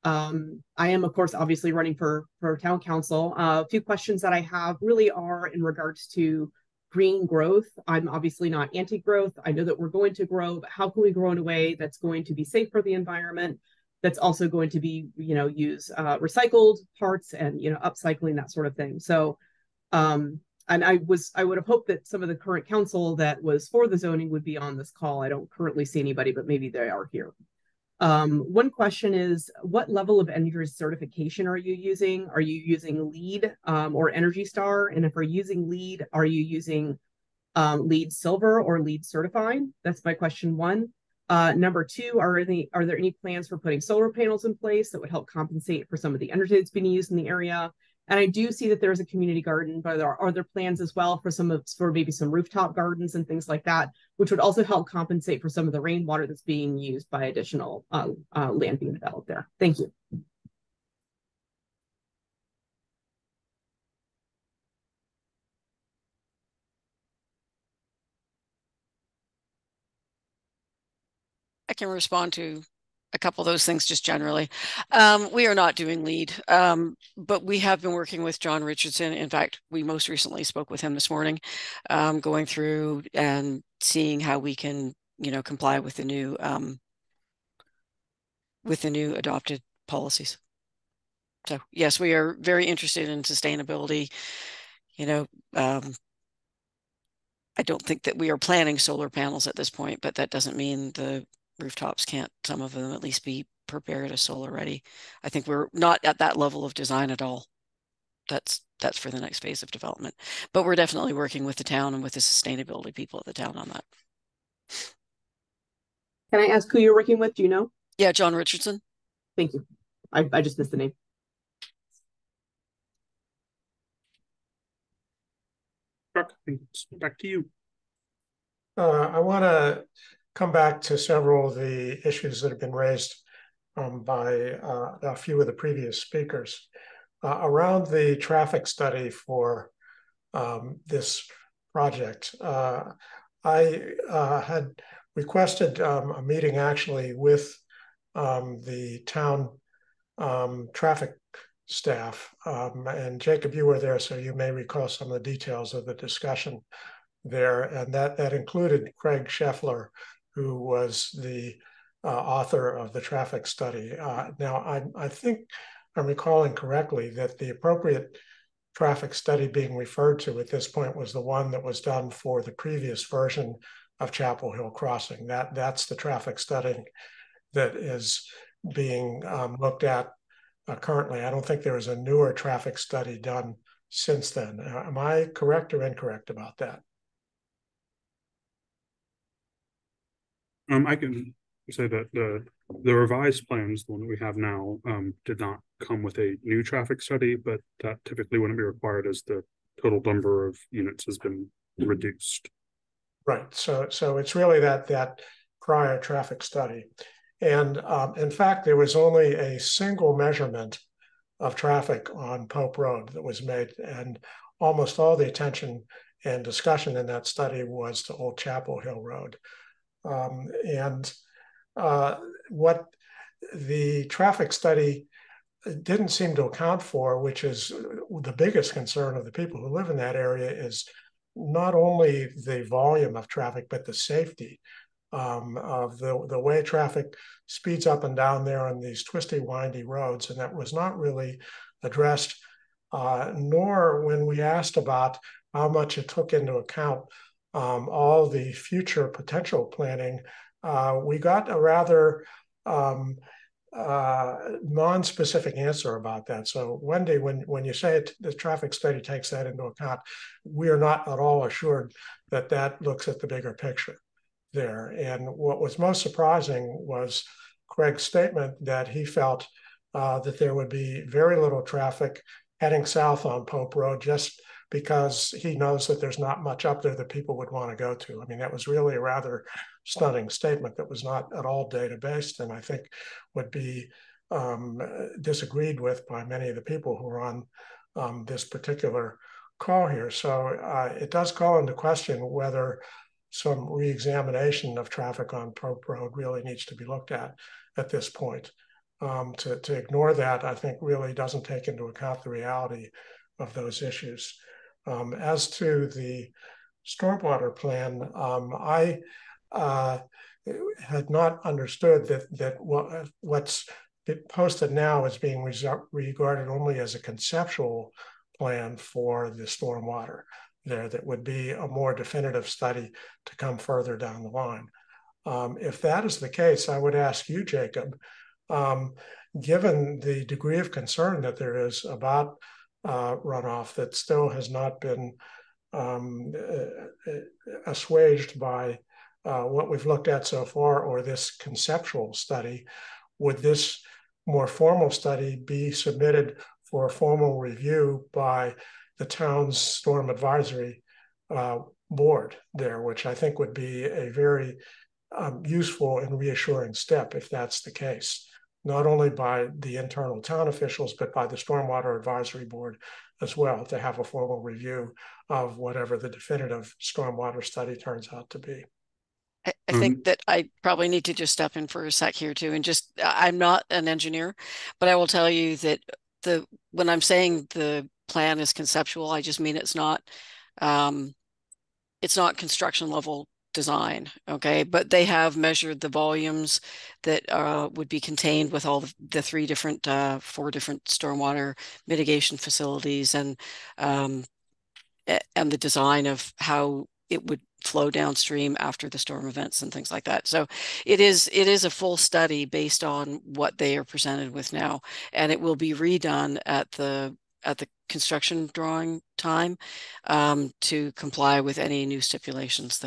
I am, of course, obviously running for town council. A few questions that I have really are in regards to green growth. I'm obviously not anti-growth. I know that we're going to grow, but how can we grow in a way that's going to be safe for the environment, that's also going to be, use recycled parts and, upcycling, that sort of thing. So, and I would have hoped that some of the current council that was for the zoning would be on this call. I don't currently see anybody, but maybe they are here. One question is, what level of energy certification are you using? Are you using LEED or Energy Star? And if you're using LEED, are you using LEED Silver or LEED Certified? That's my question 1. Number 2, are there any plans for putting solar panels in place that would help compensate for some of the energy that's being used in the area? And I do see that there's a community garden, but are there plans as well for maybe some rooftop gardens and things like that, which would also help compensate for some of the rainwater that's being used by additional land being developed there? Thank you. I can respond to a couple of those things just generally. We are not doing LEED, but we have been working with John Richardson. In fact, we most recently spoke with him this morning, going through and seeing how we can, comply with the new adopted policies. So yes, we are very interested in sustainability. I don't think that we are planning solar panels at this point, but that doesn't mean the rooftops can't, some of them at least, be prepared as solar ready. I think we're not at that level of design at all. That's for the next phase of development, but we're definitely working with the town and with the sustainability people at the town on that. Can I ask who you're working with? Do you know? Yeah, John Richardson. Thank you. I just missed the name. Back to you. I want to come back to several of the issues that have been raised by a few of the previous speakers around the traffic study for this project. I had requested a meeting actually with the town traffic staff, and Jacob, you were there, so you may recall some of the details of the discussion there, and that included Craig Scheffler, who was the author of the traffic study. Now, I think I'm recalling correctly that the appropriate traffic study being referred to at this point was the one that was done for the previous version of Chapel Hill Crossing. That's the traffic study that is being looked at currently. I don't think there is a newer traffic study done since then. Am I correct or incorrect about that? I can say that the revised plans, the one that we have now, did not come with a new traffic study, but that typically wouldn't be required as the total number of units has been reduced. Right. So it's really that prior traffic study. And in fact, there was only a single measurement of traffic on Pope Road that was made, and almost all the attention and discussion in that study was to Old Chapel Hill Road. What the traffic study didn't seem to account for, which is the biggest concern of the people who live in that area, is not only the volume of traffic, but the safety of the way traffic speeds up and down there on these twisty, windy roads. And that was not really addressed, nor when we asked about how much it took into account all the future potential planning, we got a rather non-specific answer about that. So Wendy, when you say the traffic study takes that into account, we are not at all assured that that looks at the bigger picture there. And what was most surprising was Craig's statement that he felt that there would be very little traffic heading south on Pope Road, just because he knows that there's not much up there that people would want to go to. I mean, that was really a rather stunning statement that was not at all data-based, and I think would be disagreed with by many of the people who are on this particular call here. So it does call into question whether some re-examination of traffic on Pope Road really needs to be looked at this point. To ignore that, I think, really doesn't take into account the reality of those issues. As to the stormwater plan, I had not understood that what's posted now is being regarded only as a conceptual plan for the stormwater there. That would be a more definitive study to come further down the line. If that is the case, I would ask you, Jacob, given the degree of concern that there is about runoff that still has not been assuaged by what we've looked at so far, or this conceptual study, would this more formal study be submitted for a formal review by the town's storm advisory board there, which I think would be a very useful and reassuring step if that's the case, not only by the internal town officials, but by the Stormwater Advisory Board as well, to have a formal review of whatever the definitive stormwater study turns out to be. I think that I probably need to just step in for a sec here too, and just, I'm not an engineer, but I will tell you that when I'm saying the plan is conceptual, I just mean it's not construction level design, okay? But they have measured the volumes that would be contained with all the four different stormwater mitigation facilities, and the design of how it would flow downstream after the storm events and things like that. So it is a full study based on what they are presented with now, and it will be redone at the construction drawing time to comply with any new stipulations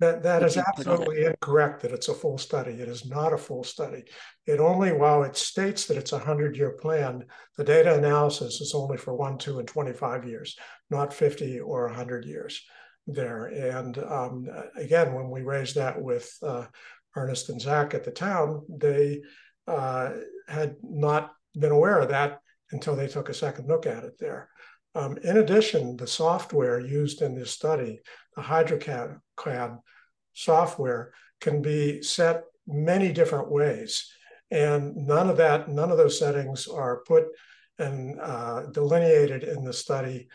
that is absolutely incorrect that it's a full study. It is not a full study. It only, while it states that it's a 100-year plan, the data analysis is only for 1, 2, and 25 years, not 50 or 100 years there. And again, when we raised that with Ernest and Zach at the town, they had not been aware of that until they took a second look at it there. In addition, the software used in this study, the HydroCAD software, can be set many different ways. And none of those settings are put and delineated in the study,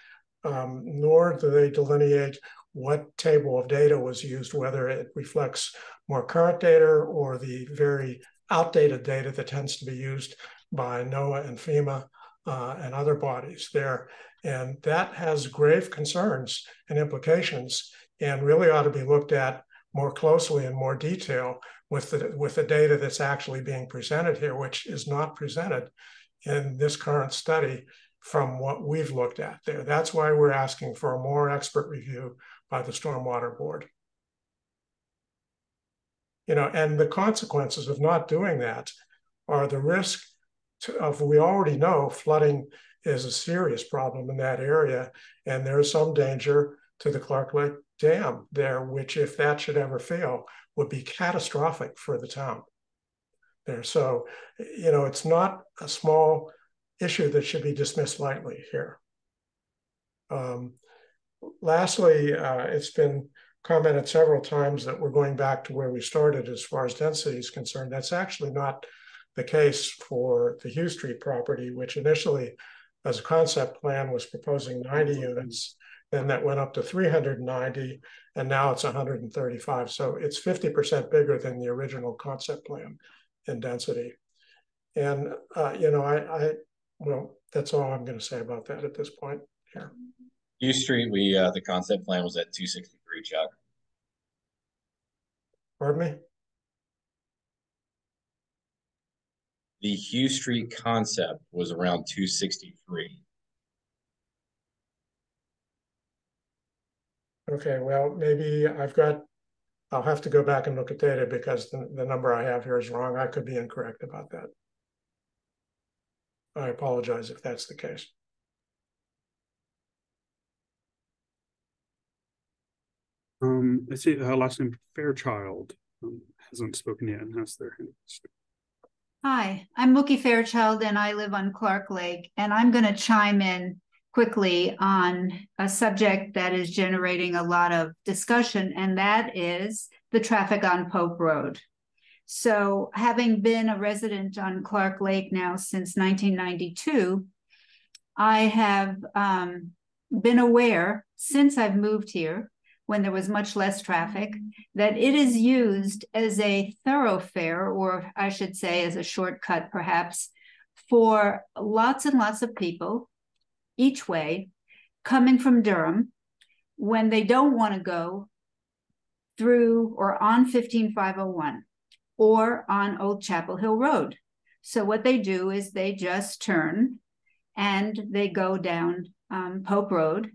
nor do they delineate what table of data was used, whether it reflects more current data or the very outdated data that tends to be used by NOAA and FEMA and other bodies there. And that has grave concerns and implications and really ought to be looked at more closely in more detail with the data that's actually being presented here, which is not presented in this current study from what we've looked at there. That's why we're asking for a more expert review by the Stormwater Board. You know, and the consequences of not doing that are the risk of, we already know flooding is a serious problem in that area, and there's some danger to the Clark Lake Dam there, which, if that should ever fail, would be catastrophic for the town there. So, you know, it's not a small issue that should be dismissed lightly here. Lastly, it's been commented several times that we're going back to where we started as far as density is concerned. That's actually not the case for the Hughes Street property, which initially, as a concept plan, was proposing 90 units. Then that went up to 390, and now it's 135. So it's 50% bigger than the original concept plan in density. And, you know, well, that's all I'm going to say about that at this point here. Hughes Street, the concept plan was at 263, Chuck. Pardon me? The Hughes Street concept was around 263. Okay, well, maybe I'll have to go back and look at data because the number I have here is wrong. I could be incorrect about that. I apologize if that's the case. I see last name Fairchild hasn't spoken yet and has their hand. Hi, I'm Mookie Fairchild and I live on Clark Lake, and I'm going to chime in quickly on a subject that is generating a lot of discussion, and that is the traffic on Pope Road. So, having been a resident on Clark Lake now since 1992, I have been aware since I've moved here, when there was much less traffic, that it is used as a thoroughfare, or I should say as a shortcut perhaps, for lots and lots of people each way coming from Durham when they don't want to go through or on 15501 or on Old Chapel Hill Road. So what they do is they just turn and they go down Pope Road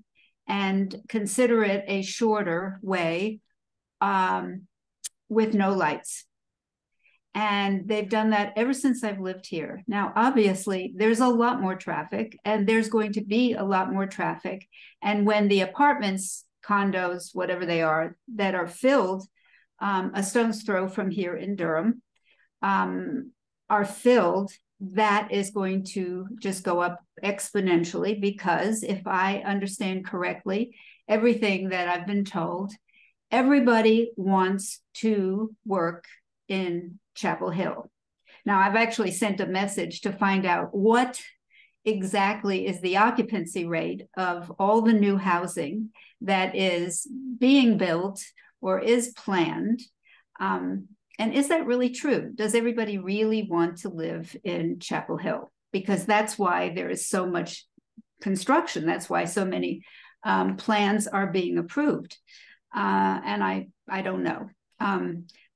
and consider it a shorter way with no lights. And they've done that ever since I've lived here. Now, obviously, there's a lot more traffic, and there's going to be a lot more traffic. And when the apartments, condos, whatever they are, that are filled a stone's throw from here in Durham are filled, that is going to just go up exponentially, because if I understand correctly, everything that I've been told, everybody wants to work in Chapel Hill. Now, I've actually sent a message to find out what exactly is the occupancy rate of all the new housing that is being built or is planned. And is that really true? Does everybody really want to live in Chapel Hill? Because that's why there is so much construction. That's why so many plans are being approved. And I don't know.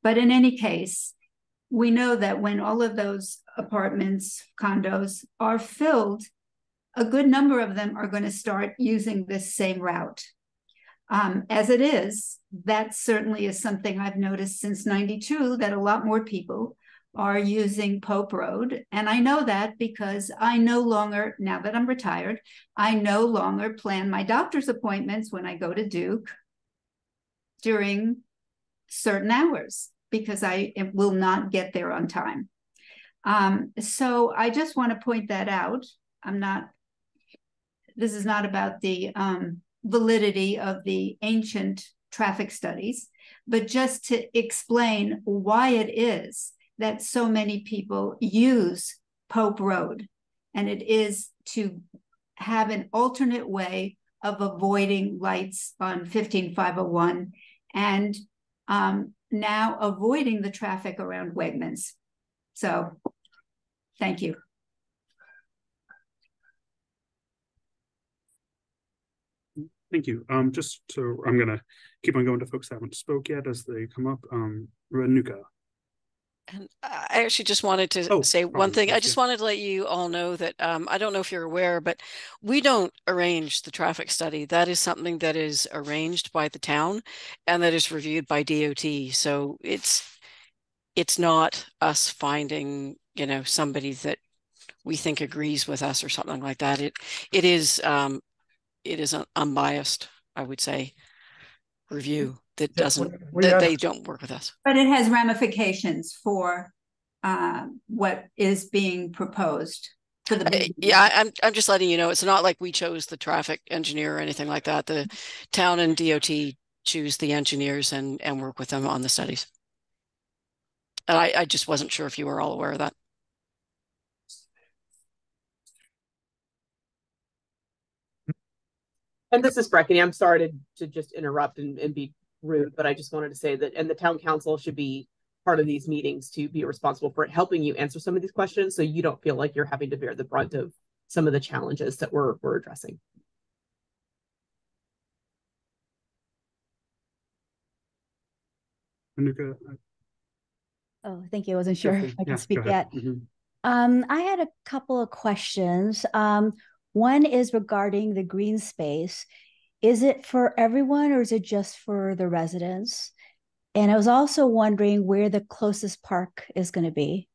But in any case, we know that when all of those apartments, condos are filled, a good number of them are going to start using this same route. As it is, that certainly is something I've noticed since '92, that a lot more people are using Pope Road. And I know that because I no longer, now that I'm retired, I no longer plan my doctor's appointments when I go to Duke during certain hours, because I will not get there on time. So I just want to point that out. This is not about the validity of the ancient traffic studies, but just to explain why it is that so many people use Pope Road. And it is to have an alternate way of avoiding lights on 15501 and now avoiding the traffic around Wegmans. So thank you. Thank you. Just so I'm gonna keep on going to folks that haven't spoke yet as they come up. Renuka. And I actually just wanted to say one thing. I just wanted to let you all know that I don't know if you're aware, but we don't arrange the traffic study. That is something that is arranged by the town and that is reviewed by DOT. So it's not us finding, you know, somebody that we think agrees with us or something like that. It is an unbiased, I would say, review that doesn't they don't work with us. But it has ramifications for what is being proposed for the yeah, I'm just letting you know, it's not like we chose the traffic engineer or anything like that. The town and DOT choose the engineers and work with them on the studies. And I just wasn't sure if you were all aware of that. And this is Breckany. I'm sorry to just interrupt and be rude, but I just wanted to say that, and the town council should be part of these meetings to be responsible for helping you answer some of these questions, so you don't feel like you're having to bear the brunt of some of the challenges that we're addressing. Oh, thank you. I wasn't sure if I can speak yet. I had a couple of questions. One is regarding the green space. Is it for everyone or is it just for the residents? And I was also wondering where the closest park is going to be.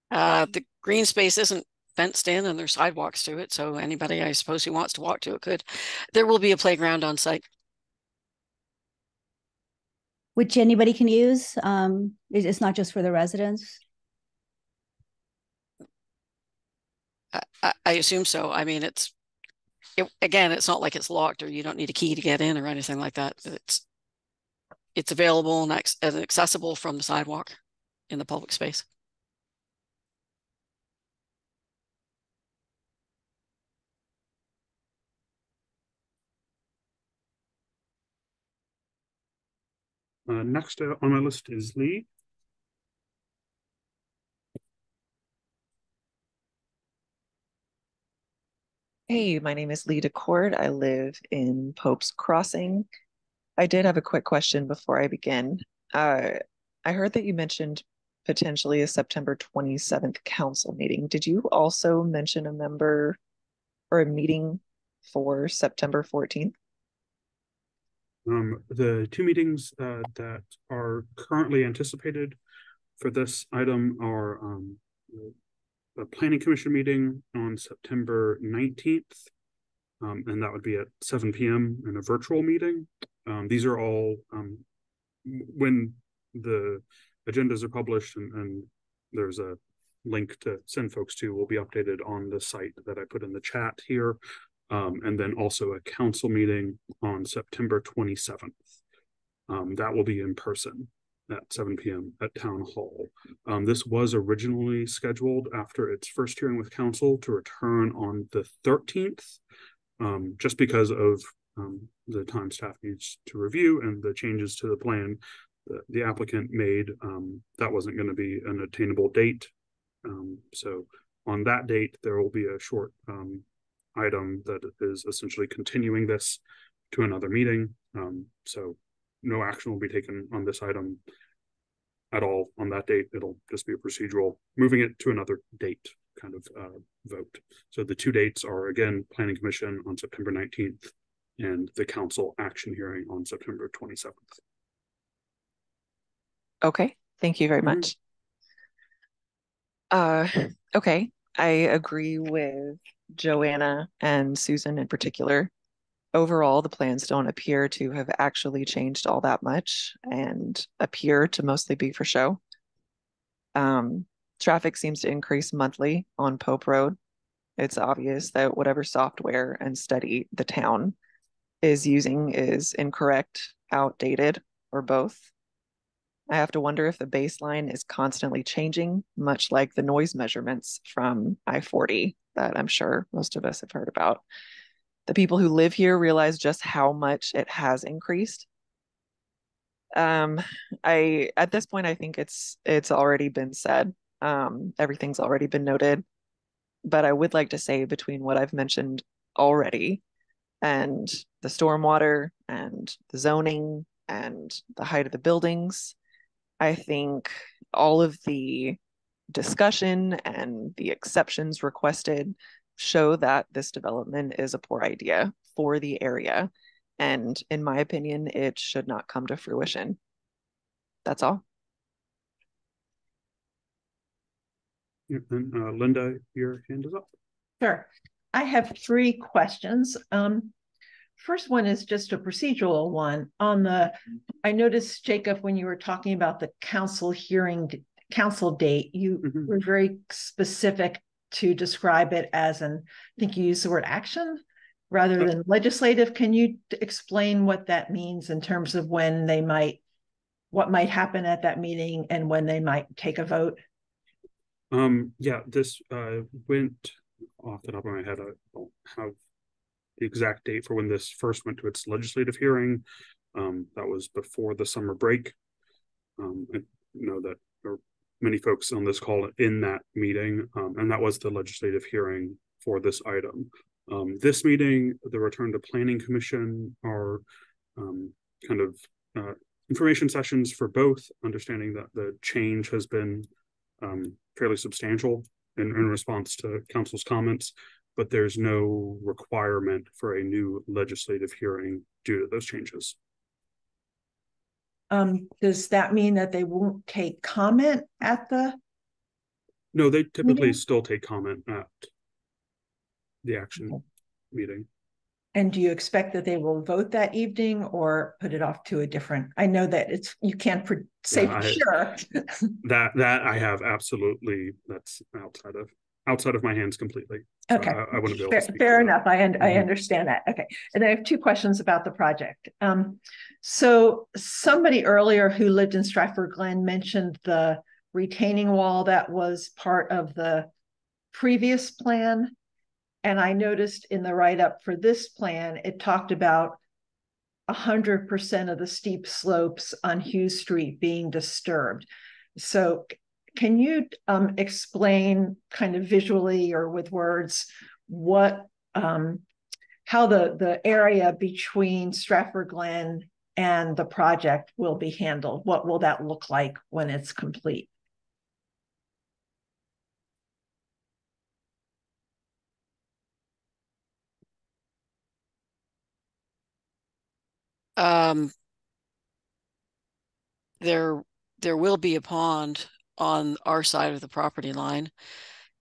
The green space isn't fenced in and there's sidewalks to it. So anybody, I suppose, who wants to walk to it could. There will be a playground on site. Which anybody can use? It's not just for the residents? I assume so. I mean, again, it's not like it's locked or you don't need a key to get in or anything like that. It's available and accessible from the sidewalk in the public space. Next on my list is Lee. Hey, my name is Lee DeCord. I live in Pope's Crossing. I did have a quick question before I begin. I heard that you mentioned potentially a September 27th council meeting. Did you also mention a member or a meeting for September 14th? The two meetings that are currently anticipated for this item are a planning commission meeting on September 19th, and that would be at 7 p.m. in a virtual meeting. These are all when the agendas are published and there's a link to send folks to will be updated on the site that I put in the chat here. And then also a council meeting on September 27th. That will be in person at 7 p.m. at Town Hall. This was originally scheduled after its first hearing with council to return on the 13th, just because of the time staff needs to review and the changes to the plan that the applicant made. That wasn't going to be an attainable date. So on that date, there will be a short item that is essentially continuing this to another meeting. So no action will be taken on this item at all on that date. It'll just be a procedural, moving it to another date kind of vote. So the two dates are, again, Planning Commission on September 19th and the council action hearing on September 27th. Okay, thank you very much. Okay, I agree with Joanna and Susan in particular. Overall, the plans don't appear to have actually changed all that much and appear to mostly be for show. Traffic seems to increase monthly on Pope Road. It's obvious that whatever software and study the town is using is incorrect, outdated, or both. I have to wonder if the baseline is constantly changing, much like the noise measurements from I-40 that I'm sure most of us have heard about. The people who live here realize just how much it has increased. At this point, I think it's already been said. Everything's already been noted. But I would like to say, between what I've mentioned already and the stormwater and the zoning and the height of the buildings, I think all of the discussion and the exceptions requested show that this development is a poor idea for the area. And in my opinion, it should not come to fruition. That's all. And Linda, your hand is up. Sure. I have 3 questions. First one is just a procedural one. I noticed, Jacob, when you were talking about the council date, you were very specific to describe it as I think you used the word action rather than legislative. Can you explain what that means in terms of when what might happen at that meeting and when they might take a vote? Yeah, this went off the top of my head. I don't have the exact date for when this first went to its legislative hearing. That was before the summer break. I know that there were many folks on this call in that meeting, and that was the legislative hearing for this item. This meeting, the Return to Planning Commission, are kind of information sessions for both, understanding that the change has been fairly substantial in response to council's comments, but there's no requirement for a new legislative hearing due to those changes. Does that mean that they won't take comment at the? No, they typically still take comment at the action meeting. And do you expect that they will vote that evening or put it off to a different? I know that you can't say for sure. that I have absolutely, that's outside of my hands completely. So okay, I wouldn't be able to speak fair enough. I understand that. Okay, and I have 2 questions about the project. So somebody earlier who lived in Stratford Glen mentioned the retaining wall that was part of the previous plan. And I noticed in the write-up for this plan, it talked about 100% of the steep slopes on Hughes Street being disturbed. So can you explain kind of visually or with words what how the area between Stratford Glen and the project will be handled? What will that look like when it's complete? There will be a pond on our side of the property line.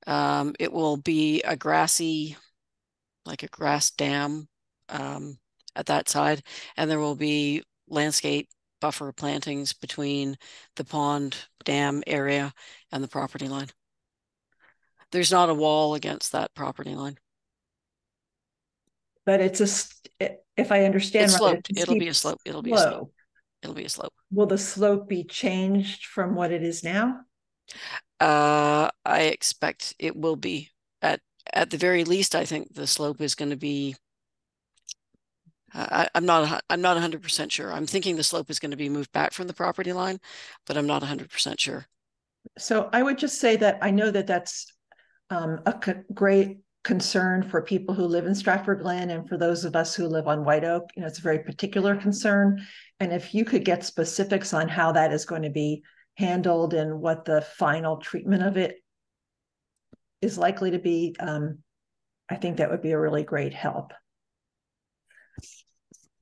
It will be a grassy, like a grass dam at that side, and there will be landscape buffer plantings between the pond dam area and the property line. There's not a wall against that property line. But it's if I understand it's right, sloped. It'll be a slope. It'll be a slope. It'll be a slope. Will the slope be changed from what it is now? I expect it will be. At the very least, I think the slope is going to be. I'm not 100% sure. I'm thinking the slope is going to be moved back from the property line, but I'm not 100% sure. So I would just say that I know that that's a great concern for people who live in Stratford Glen, and for those of us who live on White Oak, it's a very particular concern. And if you could get specifics on how that is going to be handled and what the final treatment of it is likely to be, I think that would be a really great help.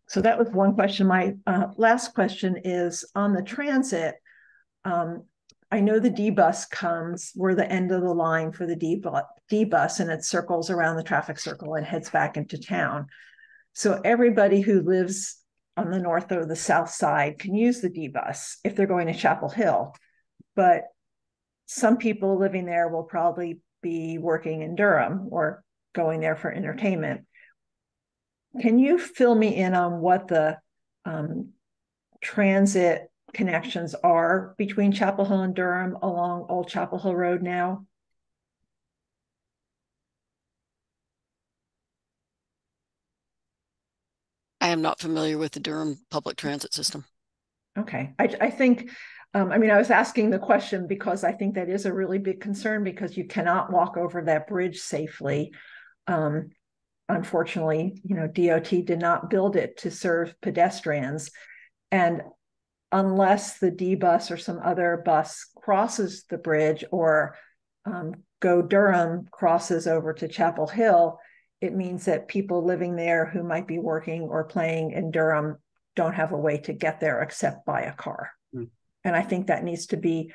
So that was one question. My last question is on the transit. I know the D-bus comes, we're the end of the line for the D-bus, and it circles around the traffic circle and heads back into town. So everybody who lives on the north or the south side can use the D-bus if they're going to Chapel Hill. But some people living there will probably be working in Durham or going there for entertainment. Can you fill me in on what the transit connections are between Chapel Hill and Durham along Old Chapel Hill Road now? I am not familiar with the Durham public transit system. Okay, I think, I mean, I was asking the question because I think that is a really big concern, because you cannot walk over that bridge safely. Unfortunately, you know, DOT did not build it to serve pedestrians. And unless the D bus or some other bus crosses the bridge, or Go Durham crosses over to Chapel Hill, it means that people living there who might be working or playing in Durham don't have a way to get there except by a car. And I think that needs to be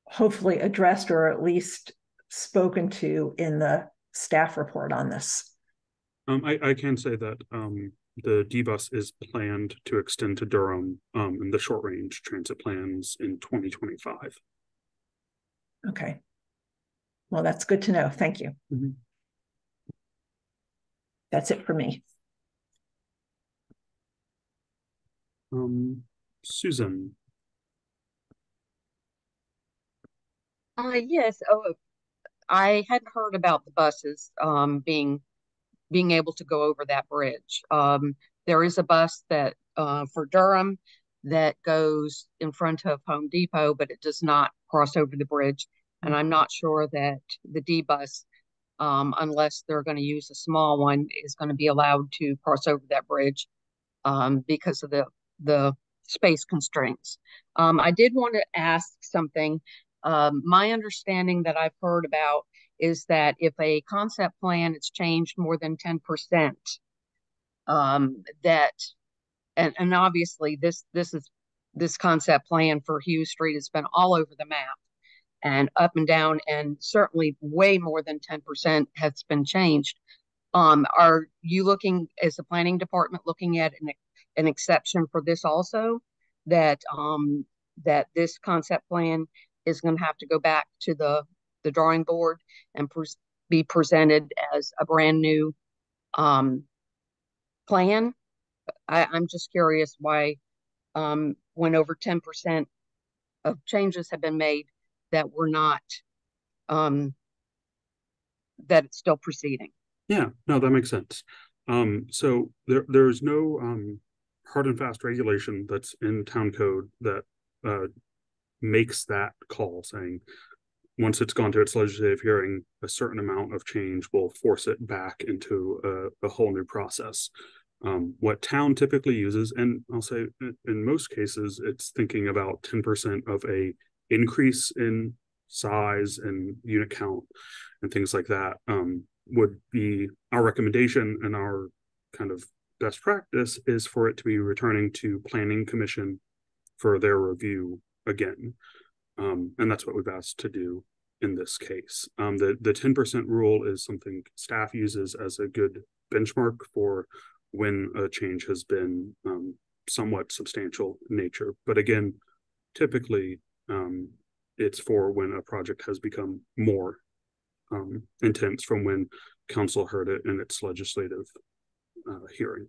hopefully addressed, or at least spoken to in the staff report on this. I can say that the D-bus is planned to extend to Durham in the short range transit plans in 2025. Okay. Well, that's good to know. Thank you. Mm-hmm. That's it for me. Susan. Yes. Oh, I hadn't heard about the buses being able to go over that bridge. There is a bus that for Durham that goes in front of Home Depot, but it does not cross over the bridge. And I'm not sure that the D bus, unless they're going to use a small one, is going to be allowed to cross over that bridge because of the space constraints. I did want to ask something. My understanding that I've heard about is that if a concept plan is changed more than 10%, and obviously this concept plan for Hughes Street has been all over the map and up and down, and certainly way more than 10% has been changed. Are you looking, as the planning department, looking at an exception for this also, that that this concept plan is going to have to go back to the drawing board and be presented as a brand new plan? I'm just curious why, when over 10% of changes have been made, that we're not, that it's still proceeding. Yeah, no, that makes sense. So there's no hard and fast regulation that's in town code that makes that call, saying once it's gone to its legislative hearing, a certain amount of change will force it back into a whole new process. What town typically uses, and I'll say in most cases, it's thinking about 10% of a increase in size and unit count and things like that, would be our recommendation, and our kind of best practice is for it to be returning to Planning Commission for their review again. And that's what we've asked to do in this case. The 10% rule is something staff uses as a good benchmark for when a change has been somewhat substantial in nature. But again, typically it's for when a project has become more intense from when council heard it in its legislative hearing.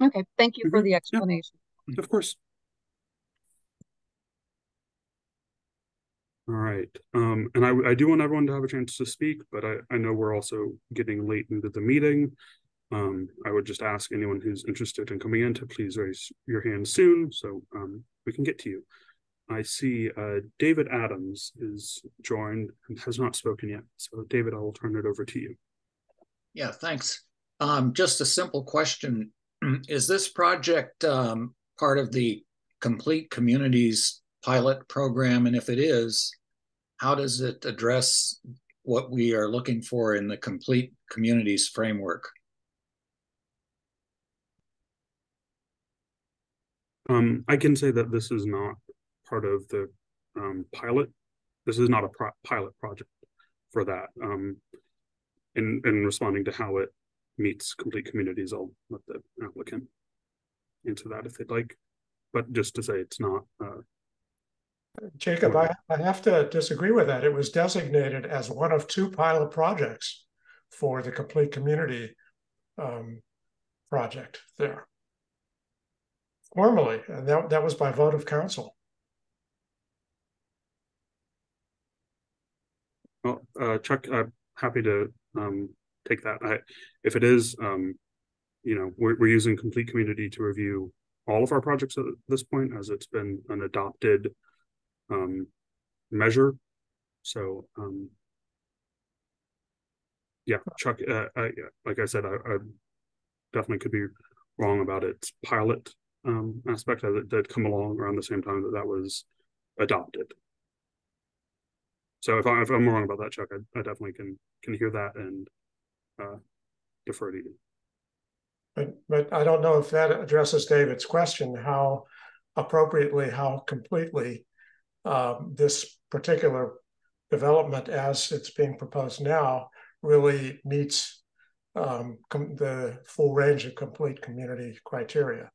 Okay, thank you for the explanation. Yeah, of course. All right, and I do want everyone to have a chance to speak, but I know we're also getting late into the meeting. I would just ask anyone who's interested in coming in to please raise your hand soon so we can get to you. I see David Adams is joined and has not spoken yet. So David, I will turn it over to you. Yeah, thanks. Just a simple question. Is this project part of the Complete Communities pilot program? And if it is, how does it address what we are looking for in the Complete Communities framework? I can say that this is not part of the pilot. This is not a pilot project for that. In responding to how it meets Complete Communities, I'll let the applicant answer that if they'd like. But just to say it's not. Jacob, I have to disagree with that. It was designated as one of 2 pilot projects for the Complete Community project there. formally, and that was by vote of council. Well, Chuck, I'm happy to take that. If it is, you know, we're using Complete Community to review all of our projects at this point, as it's been an adopted measure. So, yeah, Chuck, like I said, I definitely could be wrong about its pilot aspect, as it did come along around the same time that was adopted. So if I'm wrong about that, Chuck, I definitely can hear that and defer to you. But I don't know if that addresses David's question, how appropriately, how completely this particular development as it's being proposed now really meets the full range of complete community criteria.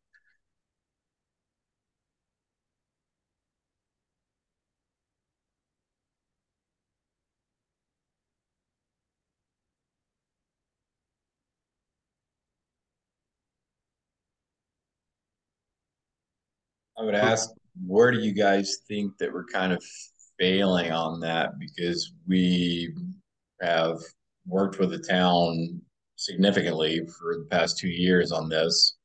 I would ask, where do you guys think that we're kind of failing on that? Because we have worked with the town significantly for the past 2 years on this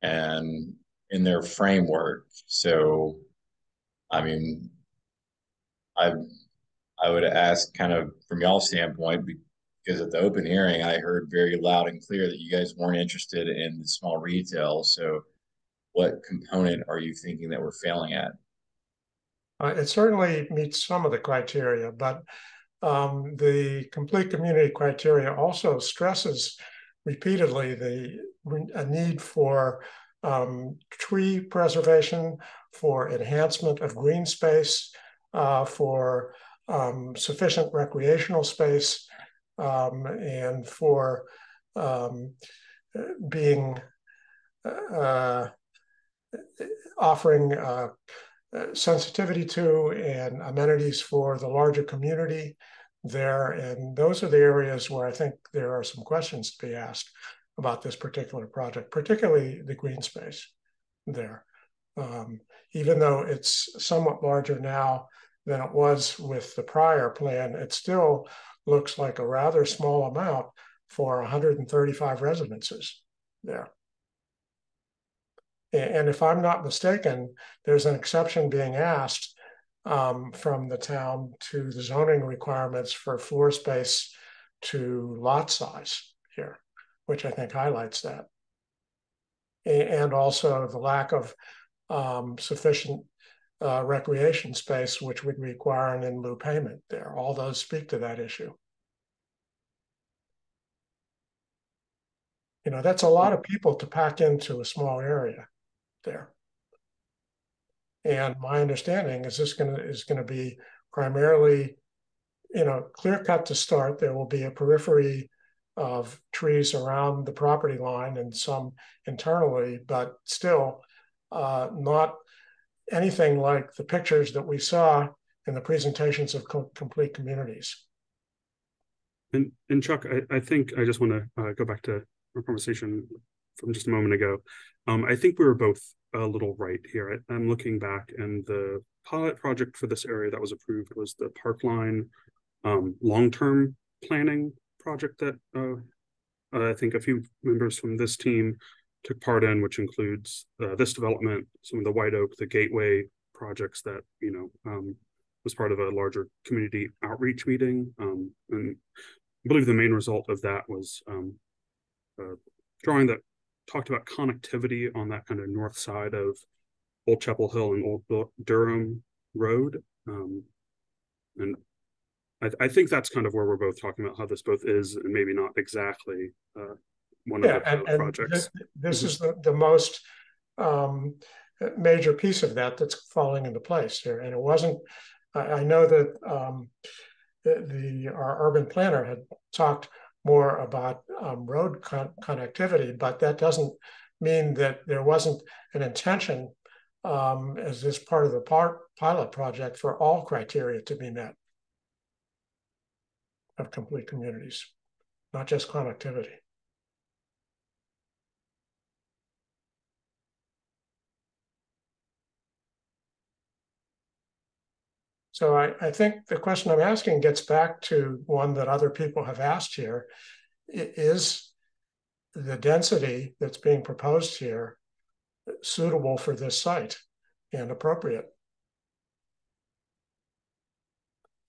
and in their framework. So, I mean, I would ask kind of from y'all's standpoint, because at the open hearing, I heard very loud and clear that you guys weren't interested in the small retail. So what component are you thinking that we're failing at? It certainly meets some of the criteria, but the complete community criteria also stresses repeatedly a need for tree preservation, for enhancement of green space, for sufficient recreational space, and for being offering sensitivity to and amenities for the larger community there. And those are the areas where I think there are some questions to be asked about this particular project, particularly the green space there. Even though it's somewhat larger now than it was with the prior plan, it still looks like a rather small amount for 135 residences there. And if I'm not mistaken, there's an exception being asked from the town to the zoning requirements for floor space to lot size here, which I think highlights that. And also the lack of sufficient recreation space, which would require an in lieu payment there. All those speak to that issue. You know, that's a lot of people to pack into a small area there. And my understanding is this is going to be primarily, you know, clear cut to start. There will be a periphery of trees around the property line and some internally, but still not anything like the pictures that we saw in the presentations of complete communities. And Chuck, I think I just want to go back to our conversation from just a moment ago. I think we were both a little right here. I'm looking back, and the pilot project for this area that was approved was the Parkline long-term planning project that I think a few members from this team took part in, which includes this development, some of the White Oak, the Gateway projects that, you know, was part of a larger community outreach meeting. And I believe the main result of that was a drawing that talked about connectivity on that kind of north side of Old Chapel Hill and Old Durham Road. And I think that's kind of where we're both talking about how this both is and maybe not exactly one of the projects. This is the most major piece of that that's falling into place here. And it wasn't, I know that our urban planner had talked more about road connectivity, but that doesn't mean that there wasn't an intention as this part of the pilot project for all criteria to be met of complete communities, not just connectivity. So I think the question I'm asking gets back to one that other people have asked here. Is the density that's being proposed here suitable for this site and appropriate?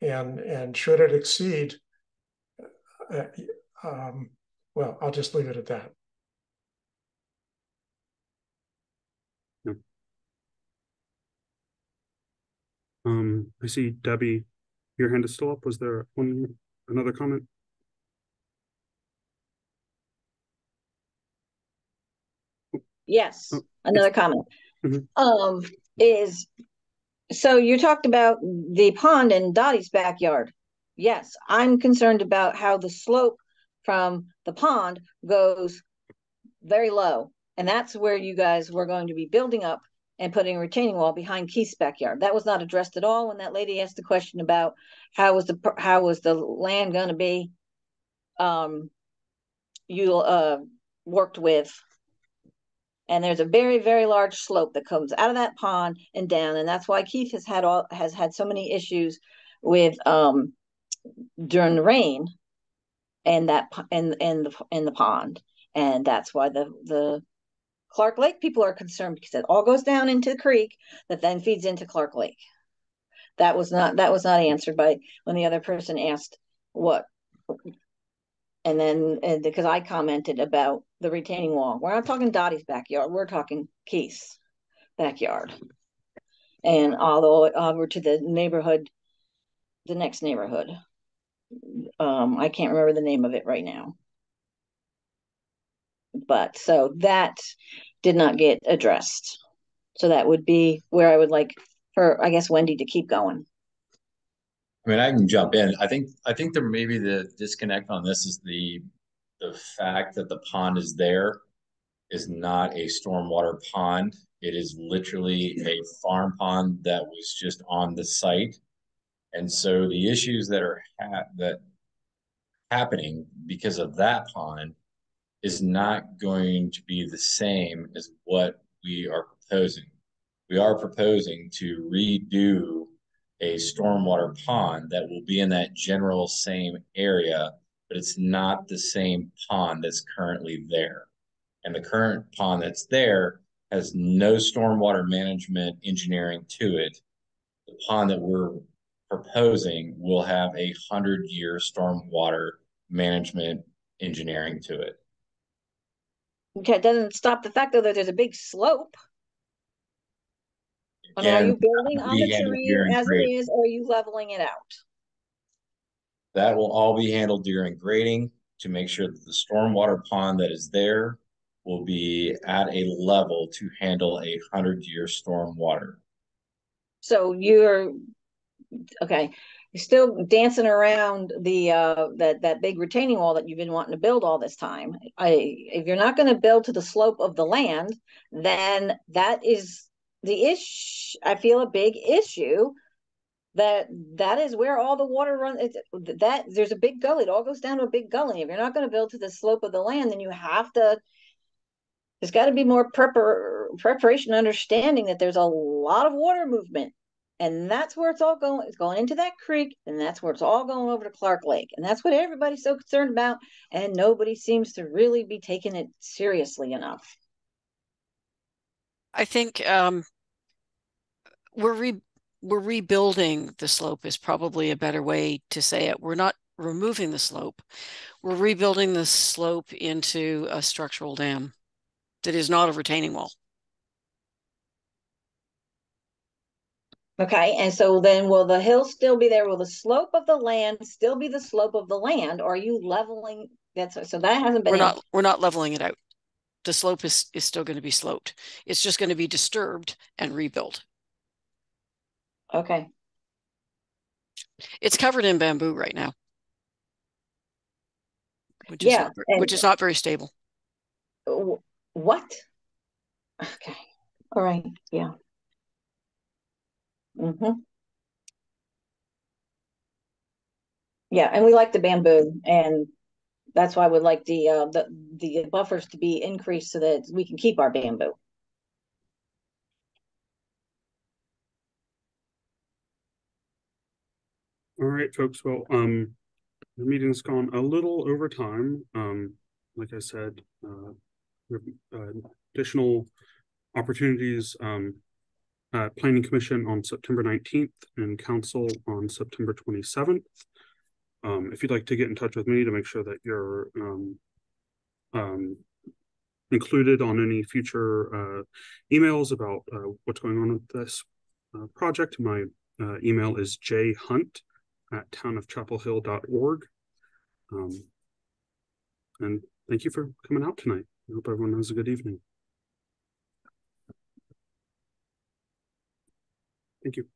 And should it exceed, well, I'll just leave it at that. I see Debbie, your hand is still up. Was there another comment? Yes, another comment. Is so you talked about the pond in Dottie's backyard. Yes, I'm concerned about how the slope from the pond goes very low. And that's where you guys were going to be building up and putting a retaining wall behind Keith's backyard. That was not addressed at all when that lady asked the question about how was the land going to be worked with. And there's a very, very large slope that comes out of that pond and down, and that's why Keith has had so many issues with during the rain and that in the pond, and that's why the Clark Lake people are concerned, because it all goes down into the creek that then feeds into Clark Lake. That was not answered by when the other person asked what. And then because I commented about the retaining wall. We're not talking Dottie's backyard. We're talking Keith's backyard. And although over to the neighborhood, the next neighborhood, I can't remember the name of it right now. But so that did not get addressed. So that would be where I would like for, I guess, Wendy to keep going. I mean, I can jump in. I think there may be the disconnect on this is the fact that the pond is there is not a stormwater pond. It is literally a farm pond that was just on the site. And so the issues that are happening because of that pond is not going to be the same as what we are proposing. We are proposing to redo a stormwater pond that will be in that general same area, but it's not the same pond that's currently there. And the current pond that's there has no stormwater management engineering to it. The pond that we're proposing will have 100-year stormwater management engineering to it. Okay, it doesn't stop the fact though that there's a big slope. And are you building on the terrain as it is, or are you leveling it out? That will all be handled during grading to make sure that the stormwater pond that is there will be at a level to handle 100-year stormwater. So you're okay. You're still dancing around the that big retaining wall that you've been wanting to build all this time. If you're not going to build to the slope of the land, then that is the issue. I feel a big issue that is where all the water runs. That there's a big gully. It all goes down to a big gully. If you're not going to build to the slope of the land, then you have to. There's got to be more preparation, understanding that there's a lot of water movement, and that's where it's all going. It's going into that creek, and that's where it's all going over to Clark Lake, and that's what everybody's so concerned about, and nobody seems to really be taking it seriously enough. I think we're rebuilding the slope is probably a better way to say it. We're not removing the slope. We're rebuilding the slope into a structural dam that is not a retaining wall. Okay, and so then will the hill still be there? Will the slope of the land still be the slope of the land? Or are you leveling? So that hasn't been. We're not leveling it out. The slope is still going to be sloped. It's just going to be disturbed and rebuilt. Okay. It's covered in bamboo right now, which is not very stable. What? Okay. All right. Yeah. Yeah, and we like the bamboo, and that's why I would like the buffers to be increased so that we can keep our bamboo. All right, folks. Well, the meeting's gone a little over time. Like I said, additional opportunities Planning Commission on September 19th and Council on September 27th. If you'd like to get in touch with me to make sure that you're included on any future emails about what's going on with this project, my email is jhunt@townofchapelhill.org. And thank you for coming out tonight. I hope everyone has a good evening. Thank you.